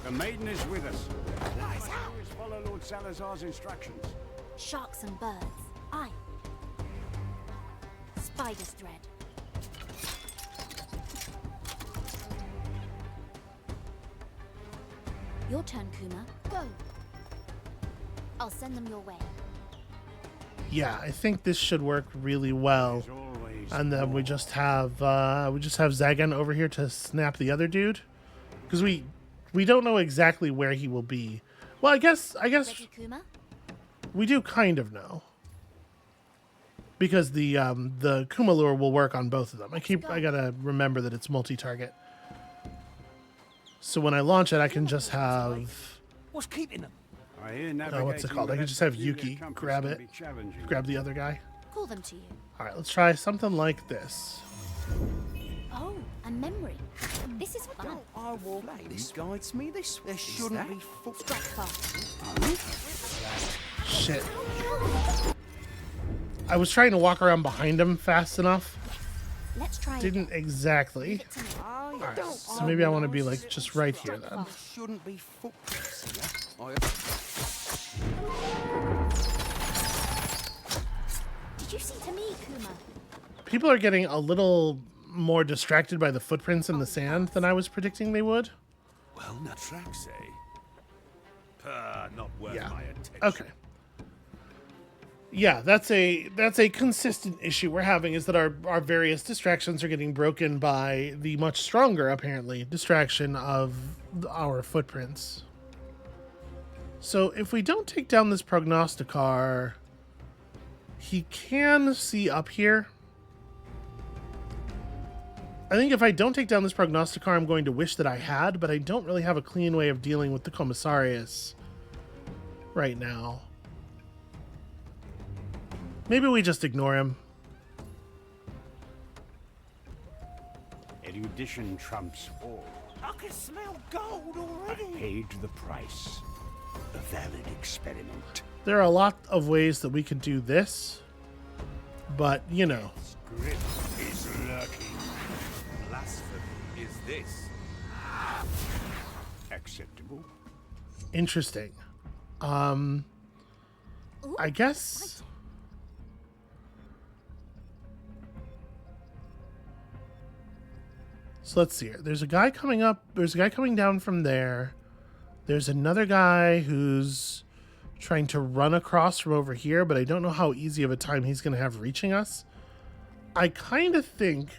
The maiden is with us. Please follow Lord Salazar's instructions. Sharks and birds. Aye. Spider's thread. Your turn, Kuma. Go. I'll send them your way. Yeah, I think this should work really well. And then we just have Zagan over here to snap the other dude, because we don't know exactly where he will be. Well, I guess Ready, Kuma? we do kind of know, because the Kuma lure will work on both of them. I gotta remember that it's multi-target. So when I launch it, I can just have What's keeping them? I hear what's it called? I can just have Yuki grab it, grab the other guy. Call them to you. All right, let's try something like this. Oh, a memory. This is fun. I walk. This guides me this way. There shouldn't be Strike fast. Shit. I was trying to walk around behind him fast enough. Let's try. Didn't exactly. Oh, you Alright, don't. so maybe I want to be like just right here then. Shouldn't be footprints here. Did you see to me, Kuma? People are getting a little more distracted by the footprints in the sand than I was predicting they would. Well, the tracks, eh? Not worth Yeah. my attention. Okay. Yeah, that's a consistent issue we're having, is that our various distractions are getting broken by the much stronger, apparently, distraction of our footprints. So if we don't take down this prognosticar, he can see up here. I think if I don't take down this prognosticar, I'm going to wish that I had, but I don't really have a clean way of dealing with the commissarius right now. Maybe we just ignore him. Erudition trumps all. I can smell gold I already. paid the price. A valid experiment. There are a lot of ways that we could do this, but, you know. Grip is lurking. Blasphemy is this. Acceptable. Interesting. Ooh, I guess... So let's see here. There's a guy coming up. There's a guy coming down from there. There's another guy who's trying to run across from over here, but I don't know how easy of a time he's going to have reaching us. I kind of think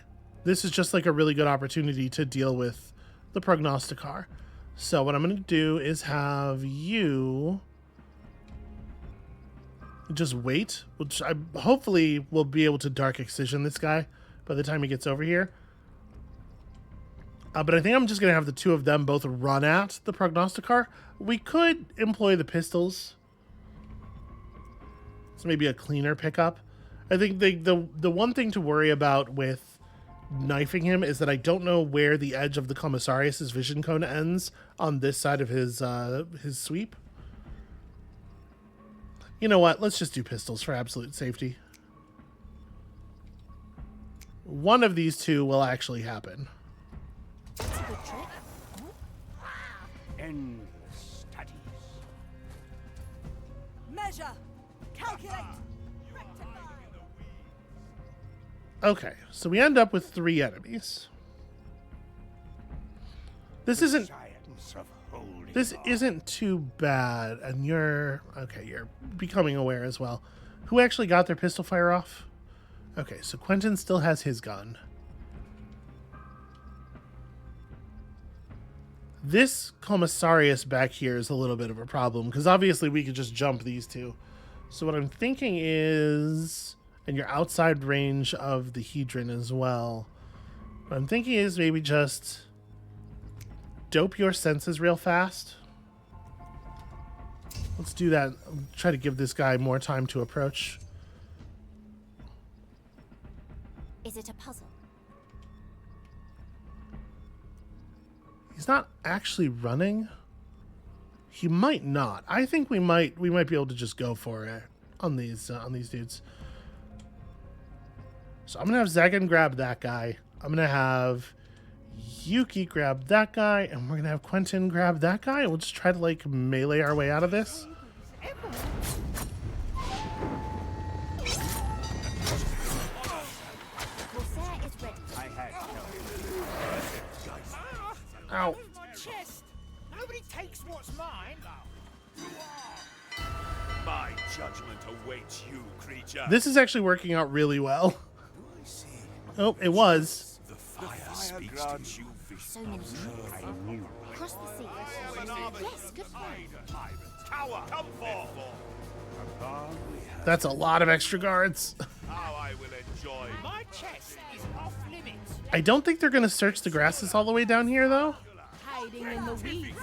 this is just like a really good opportunity to deal with the prognosticar. So what I'm going to do is have you just wait, which I hopefully will be able to dark excision this guy by the time he gets over here. But I think I'm just going to have the two of them both run at the prognosticar. We could employ the pistols. It's maybe a cleaner pickup. I think the one thing to worry about with knifing him is that I don't know where the edge of the Commissarius's vision cone ends on this side of his sweep. You know what? Let's just do pistols for absolute safety. One of these two will actually happen. That's a good trick. Endless studies. Measure. Calculate. Rectify. Okay, so we end up with 3 enemies. This isn't too bad, and you're becoming aware as well. Who actually got their pistol fire off? Okay, so Quentin still has his gun. This Commissarius back here is a little bit of a problem, because obviously we could just jump these two. So what I'm thinking is, and you're outside range of the Hedron as well, what I'm thinking is maybe just dope your senses real fast. Let's do that. Try to give this guy more time to approach. Is it a puzzle? He's not actually running. He might not. I think we might be able to just go for it on these dudes. So I'm gonna have Zagan grab that guy. I'm gonna have Yuki grab that guy, and we're gonna have Quentin grab that guy, and we'll just try to like melee our way out of this. Ow. My chest. Nobody takes what's mine. My judgment awaits you, creature. This is actually working out really well. Oh, it was. The fire speaks to you. So many trees. Across the sea. Yes, good plan. Cower, come forth. That's a lot of extra guards. How I will enjoy. My chest is off limits. I don't think they're gonna search the grasses all the way down here, though. Hiding in the weeds.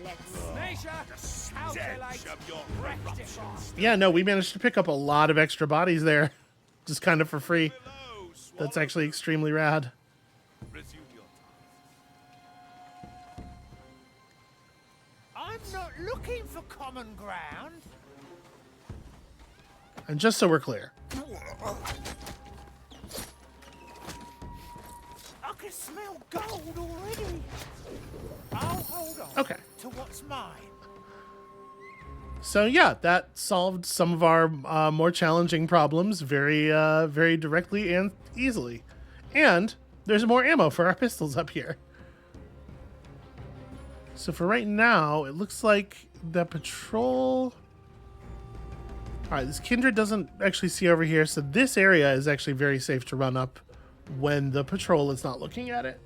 Let's measure. Calculate. Rectify. Yeah, no, we managed to pick up a lot of extra bodies there, just kind of for free. That's actually extremely rad. I'm not looking for common ground. And just so we're clear, I can smell gold already. I'll hold on okay. to what's mine. So yeah, that solved some of our more challenging problems very directly and easily. And there's more ammo for our pistols up here. So for right now, it looks like the patrol... Alright, this Kindred doesn't actually see over here, so this area is actually very safe to run up when the patrol is not looking at it.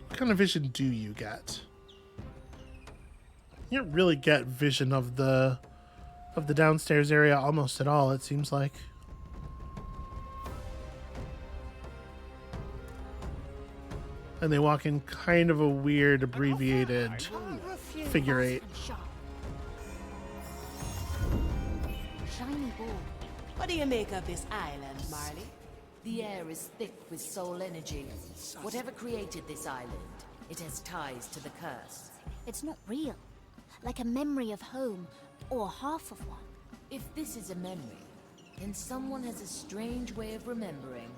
What kind of vision do you get? You don't really get vision of the downstairs area almost at all, it seems like. And they walk in kind of a weird, abbreviated figure 8. Shiny ball. What do you make of this island, Marley? The air is thick with soul energy. Whatever created this island, it has ties to the curse. It's not real. Like a memory of home, or half of one. If this is a memory, then someone has a strange way of remembering.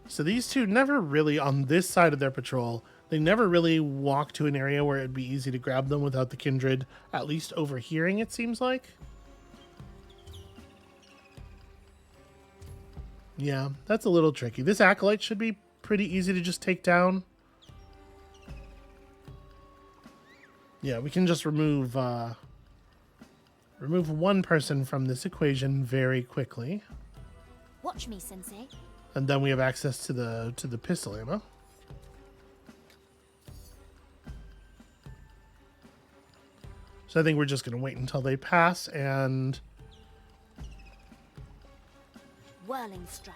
So these two never really, on this side of their patrol, they never really walk to an area where it'd be easy to grab them without the Kindred at least overhearing, it seems like. Yeah, that's a little tricky. This Acolyte should be pretty easy to just take down. Yeah, we can just remove one person from this equation very quickly. Watch me, Sensei. And then we have access to the pistol ammo. So I think we're just going to wait until they pass and... Whirling strike.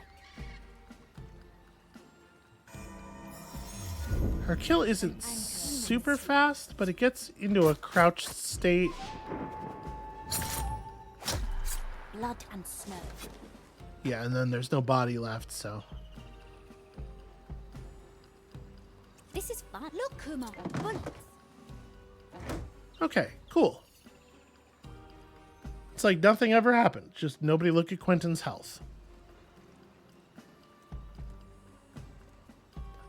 Her kill isn't super fast, but it gets into a crouched state. Blood and snow. Yeah, and then there's no body left, so... This is fun. Look, Kuma. Bullets. Okay, cool. It's like nothing ever happened. Just nobody look at Quentin's health.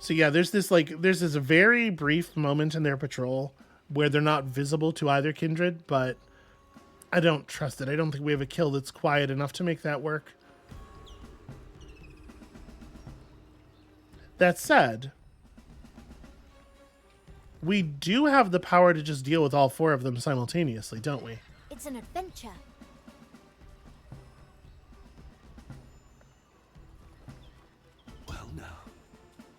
So yeah, there's this very brief moment in their patrol where they're not visible to either kindred, but I don't trust it. I don't think we have a kill that's quiet enough to make that work. That said, we do have the power to just deal with all four of them simultaneously, don't we? It's an adventure. Well, now,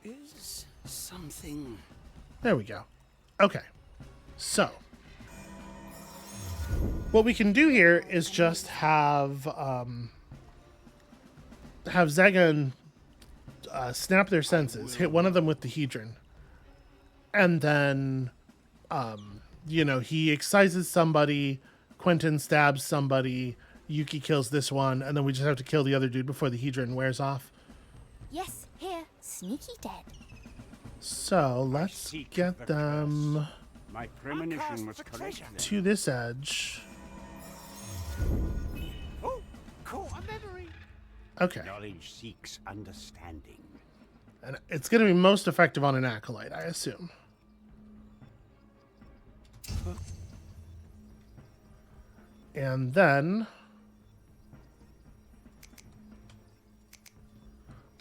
is something... There we go. Okay. So, what we can do here is just have Zagan snap their senses, hit one of them with the Hedron, and then, you know, he excises somebody, Quentin stabs somebody, Yuki kills this one, and then we just have to kill the other dude before the Hedron wears off. Yes, here. Sneaky dead. So, let's get them My premonition was correct. to this edge. Oh, caught a memory. Okay. Knowledge seeks understanding. And it's going to be most effective on an acolyte, I assume. And then...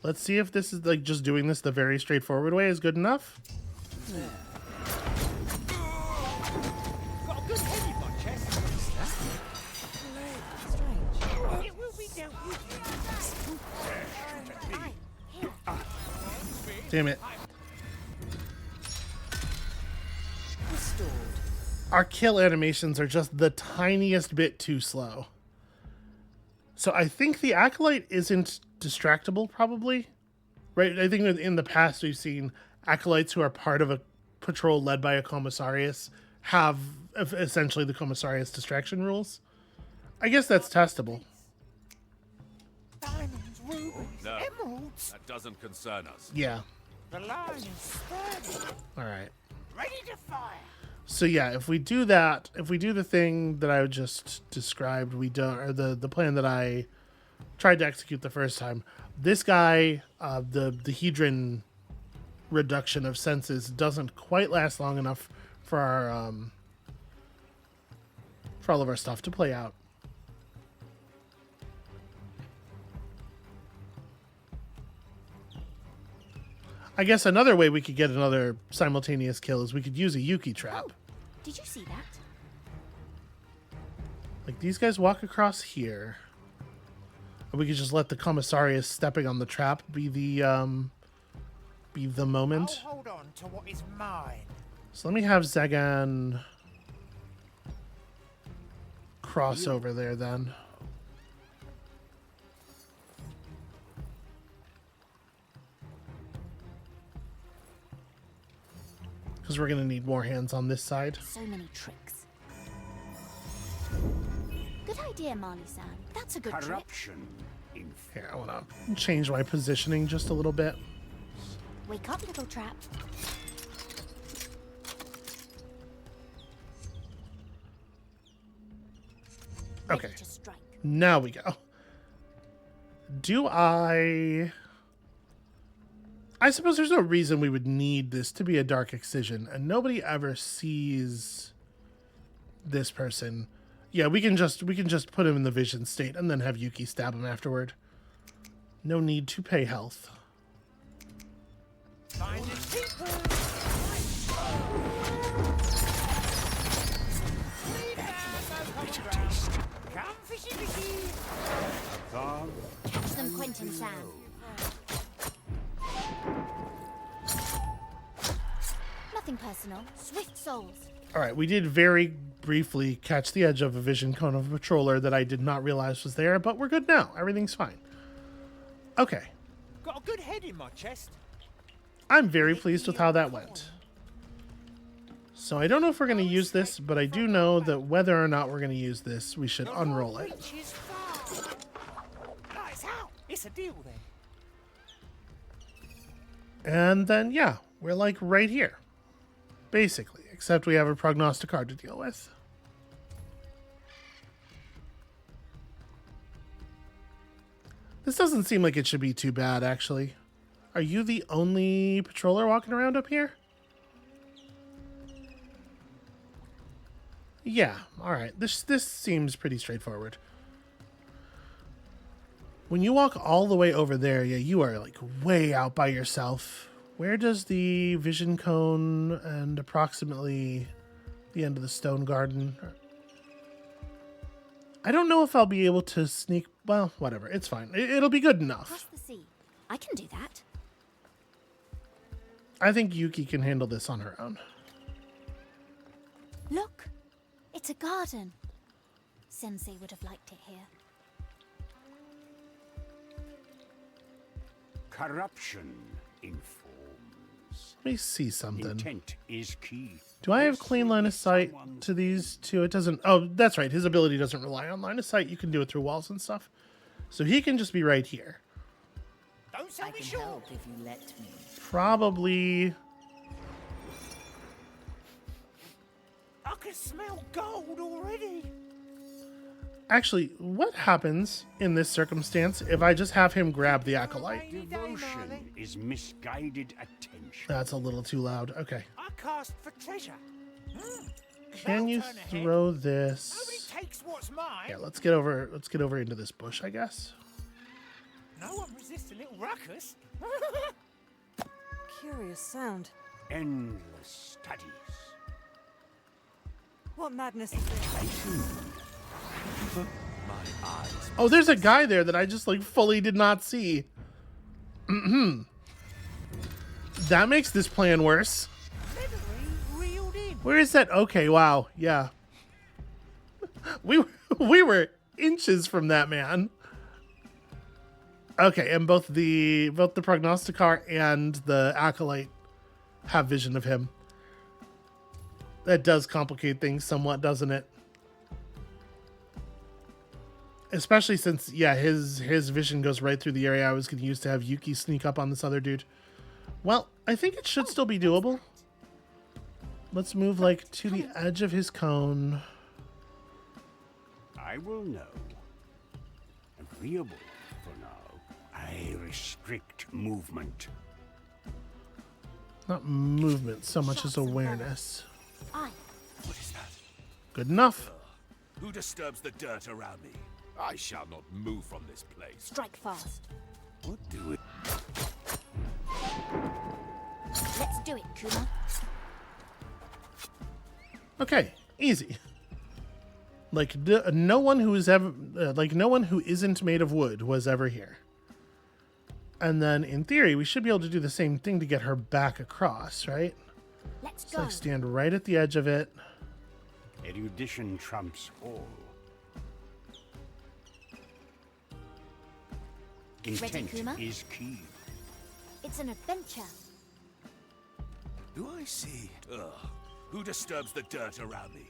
let's see if this is, like, just doing this the very straightforward way is good enough. Got a good head in my chest. What's that? Strange. It will be dealt with. Damn it. Our kill animations are just the tiniest bit too slow. So I think the acolyte isn't distractible, probably. Right? I think in the past we've seen acolytes who are part of a patrol led by a commissarius have essentially the commissarius distraction rules. I guess that's testable. Diamonds, rubies, No, emeralds. that doesn't concern us. Yeah. The line is sturdy. Alright. Ready to fire. So yeah, if we do that, if we do the thing that I just described, we don't, or the plan that I tried to execute the first time, this guy, the Hedron reduction of senses doesn't quite last long enough for our for all of our stuff to play out. I guess another way we could get another simultaneous kill is we could use a Yuki trap. Oh, did you see that? Like, these guys walk across here. And we could just let the commissarius stepping on the trap be the moment. I'll hold on to what is mine. So let me have Zagan cross over there then. Because we're going to need more hands on this side. So many tricks. Good idea, Marley-san. That's a good Corruption. Here, I want to change my positioning just a little bit. trick. Wake up, little trap. Okay. Ready to strike. Now we go. Do I suppose there's no reason we would need this to be a dark excision, and nobody ever sees this person. Yeah, we can just put him in the vision state and then have Yuki stab him afterward. No need to pay health. Find it people. Come fishy fishy. Above Catch them, Quentin Sam. Nothing personal. Swift souls. All right, we did very briefly catch the edge of a vision cone of a patroller that I did not realize was there, but we're good now. Everything's fine. Okay. Got a good head in my chest. I'm very pleased with how that went. So I don't know if we're going to use this, but I do know that whether or not we're going to use this, we should unroll it. Reaches far. Lights out. It's a deal then. And then, yeah, we're like right here. Basically, except we have a prognosticar to deal with. This doesn't seem like it should be too bad, actually. Are you the only patroller walking around up here? Yeah, alright. This seems pretty straightforward. When you walk all the way over there, yeah, you are like way out by yourself. Where does the vision cone and approximately the end of the stone garden? I don't know if I'll be able to sneak. Well, whatever. It's fine. It'll be good enough. Across the sea. I can do that. I think Yuki can handle this on her own. Look, it's a garden. Sensei would have liked it here. corruption informs. Let me see something. Intent is key. Do I have clean line of sight to these two? It doesn't. Oh, that's right. His ability doesn't rely on line of sight. You can do it through walls and stuff. So he can just be right here. Don't sell me short. If you let me. Probably. I can smell gold already. Actually, what happens in this circumstance if I just have him grab the acolyte? Devotion is misguided attention. That's a little too loud. Okay. I cast for treasure. Can you throw this? Nobody takes what's mine. Yeah, let's get over into this bush, I guess. No one resists a little ruckus. Curious sound. Endless studies. What madness is this? Oh, there's a guy there that I just like fully did not see. That makes this plan worse. Where is that? Okay, wow, yeah. We were inches from that man. Okay, and both the prognosticar and the acolyte have vision of him. That does complicate things somewhat, doesn't it? Especially since, yeah, his vision goes right through the area I was going to use to have Yuki sneak up on this other dude. Well, I think it should still be doable. Let's move, like, to the edge of his cone. I will know. Agreeable for now. I restrict movement. Not movement so much as awareness. Aye. What is that? Good enough. Who disturbs the dirt around me? I shall not move from this place. Strike fast. What do it? Let's do it, Kuma. Okay, easy. Like no one who is ever no one who isn't made of wood was ever here. And then in theory, we should be able to do the same thing to get her back across, right? Let's So go. like stand right at the edge of it. Erudition trumps all. Intent Kuma? is key. It's an adventure. Do I see? Ugh. Who disturbs the dirt around me?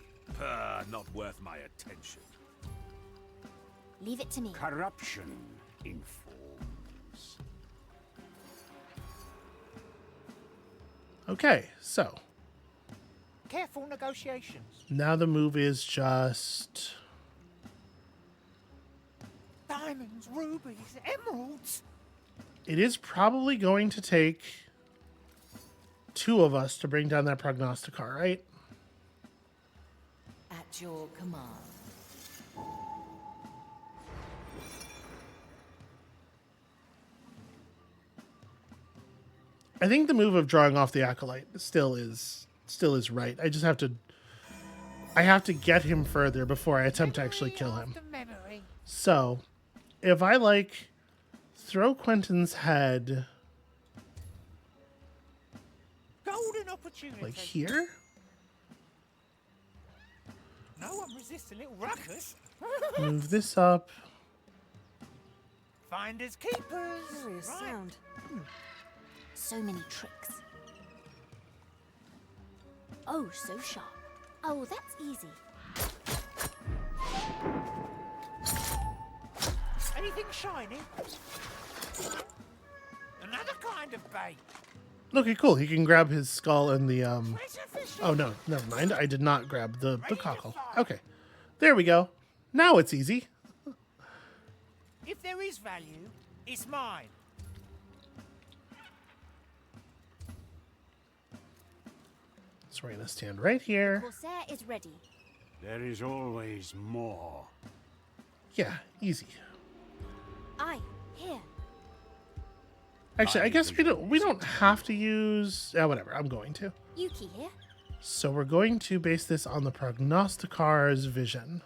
Not worth my attention. Leave it to me. Corruption informs. Okay, so Careful negotiations. now the move is just Diamonds, rubies, emeralds. it is probably going to take two of us to bring down that prognosticar, right? At your command. I think the move of drawing off the acolyte still is right. I I have to get him further before I attempt to actually kill him. So, if I, like, throw Quentin's head... Golden opportunity. like here? No one resists a little ruckus. Move this up. Finders keepers. Curious sound. So many tricks. Oh, so sharp. Oh, that's easy. Anything shiny? Another kind of bait. Okay, cool. He can grab his skull and the, Oh, no. Never mind. I did not grab the cockle. Okay. There we go. Now it's easy. If there is value, it's mine. So we're going to stand right here. Corsair is ready. There is always more. Yeah, easy. Aye, here. Actually, I guess we don't have to use... whatever. I'm going to. Yuki here. So we're going to base this on the prognosticar's vision.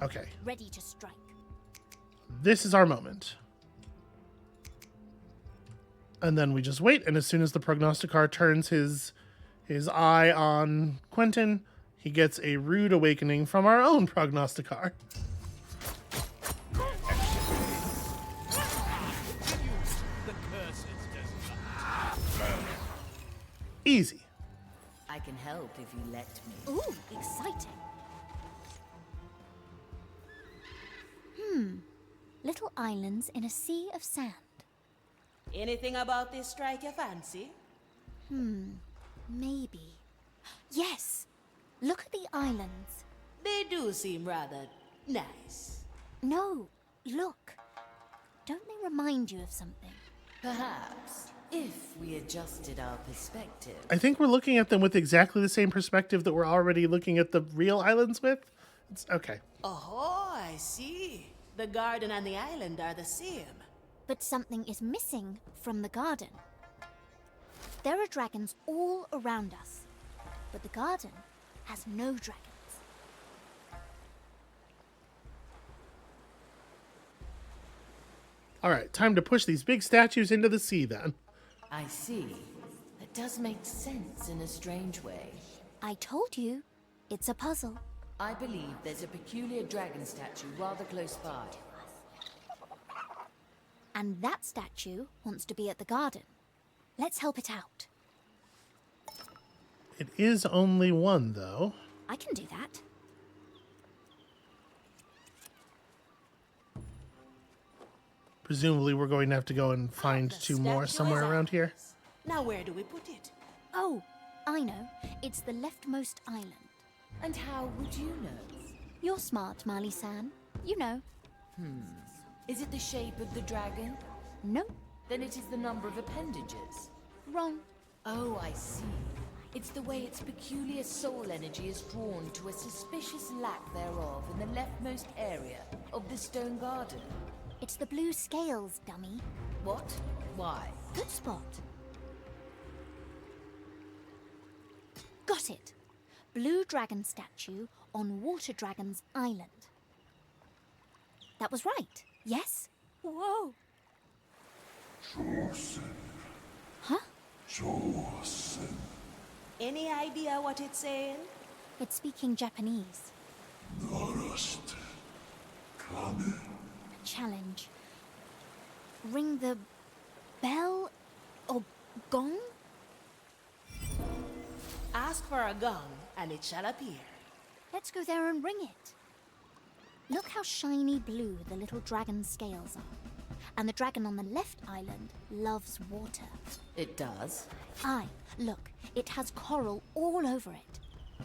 Okay. Ready to strike. This is our moment. And then we just wait, and as soon as the prognosticar turns his eye on Quentin, he gets a rude awakening from our own prognosticar. Easy. I can help if you let me. Ooh, exciting. Little islands in a sea of sand. Anything about this strike your fancy? Maybe. Yes! Look at the islands. They do seem rather nice. No, look. Don't they remind you of something? Perhaps, if we adjusted our perspective. I think we're looking at them with exactly the same perspective that we're already looking at the real islands with. It's okay. Oh, I see. The garden and the island are the same. But something is missing from the garden. There are dragons all around us, but the garden has no dragons. All right, time to push these big statues into the sea then. I see. That does make sense in a strange way. I told you, it's a puzzle. I believe there's a peculiar dragon statue rather close by. And that statue wants to be at the garden. Let's help it out. It is only one, though. I can do that. Presumably we're going to have to go and find two more somewhere around here. Now where do we put it? Oh, I know. It's the leftmost island. And how would you know? You're smart, Marley-san. You know. Is it the shape of the dragon? No. Then it is the number of appendages. Wrong. Oh, I see. It's the way its peculiar soul energy is drawn to a suspicious lack thereof in the leftmost area of the stone garden. It's the blue scales, dummy. What? Why? Good spot. Got it. Blue dragon statue on Water Dragon's Island. That was right, yes? Whoa. Huh? Any idea what it's saying? It's speaking Japanese. A challenge. Ring the bell or gong? Ask for a gong, and it shall appear. Let's go there and ring it. Look how shiny blue the little dragon's scales are. And the dragon on the left island loves water. It does? Aye, look, it has coral all over it.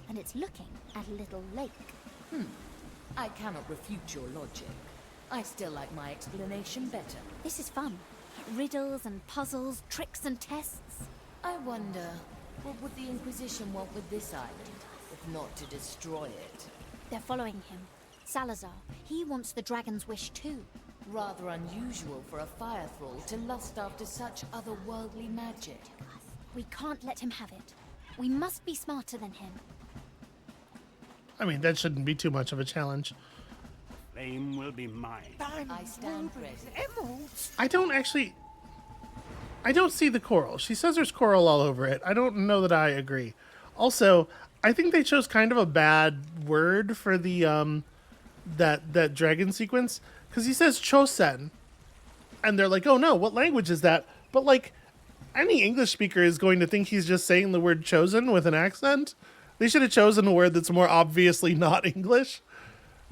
And it's looking at a little lake. I cannot refute your logic. I still like my explanation better. This is fun. Riddles and puzzles, tricks and tests. I wonder, what would the Inquisition want with this island, if not to destroy it? They're following him. Salazar, he wants the dragon's wish too. Rather unusual for a fire thrall to lust after such otherworldly magic. We can't let him have it. We must be smarter than him. I mean, that shouldn't be too much of a challenge. Flame will be mine. I stand ready. Emeralds. I don't see the coral. She says there's coral all over it. I don't know that I agree. Also, I think they chose kind of a bad word for the that dragon sequence, because he says chosen, and they're like, oh no, what language is that? But like, any English speaker is going to think he's just saying the word chosen with an accent. They should have chosen a word that's more obviously not English.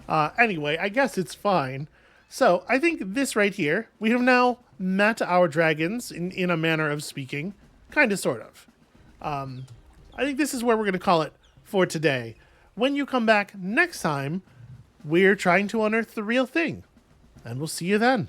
Anyway, I guess it's fine. So I think this right here, we have now met our dragons in a manner of speaking, kind of, sort of. I think this is where we're going to call it for today. When you come back next time, we're trying to unearth the real thing. And we'll see you then.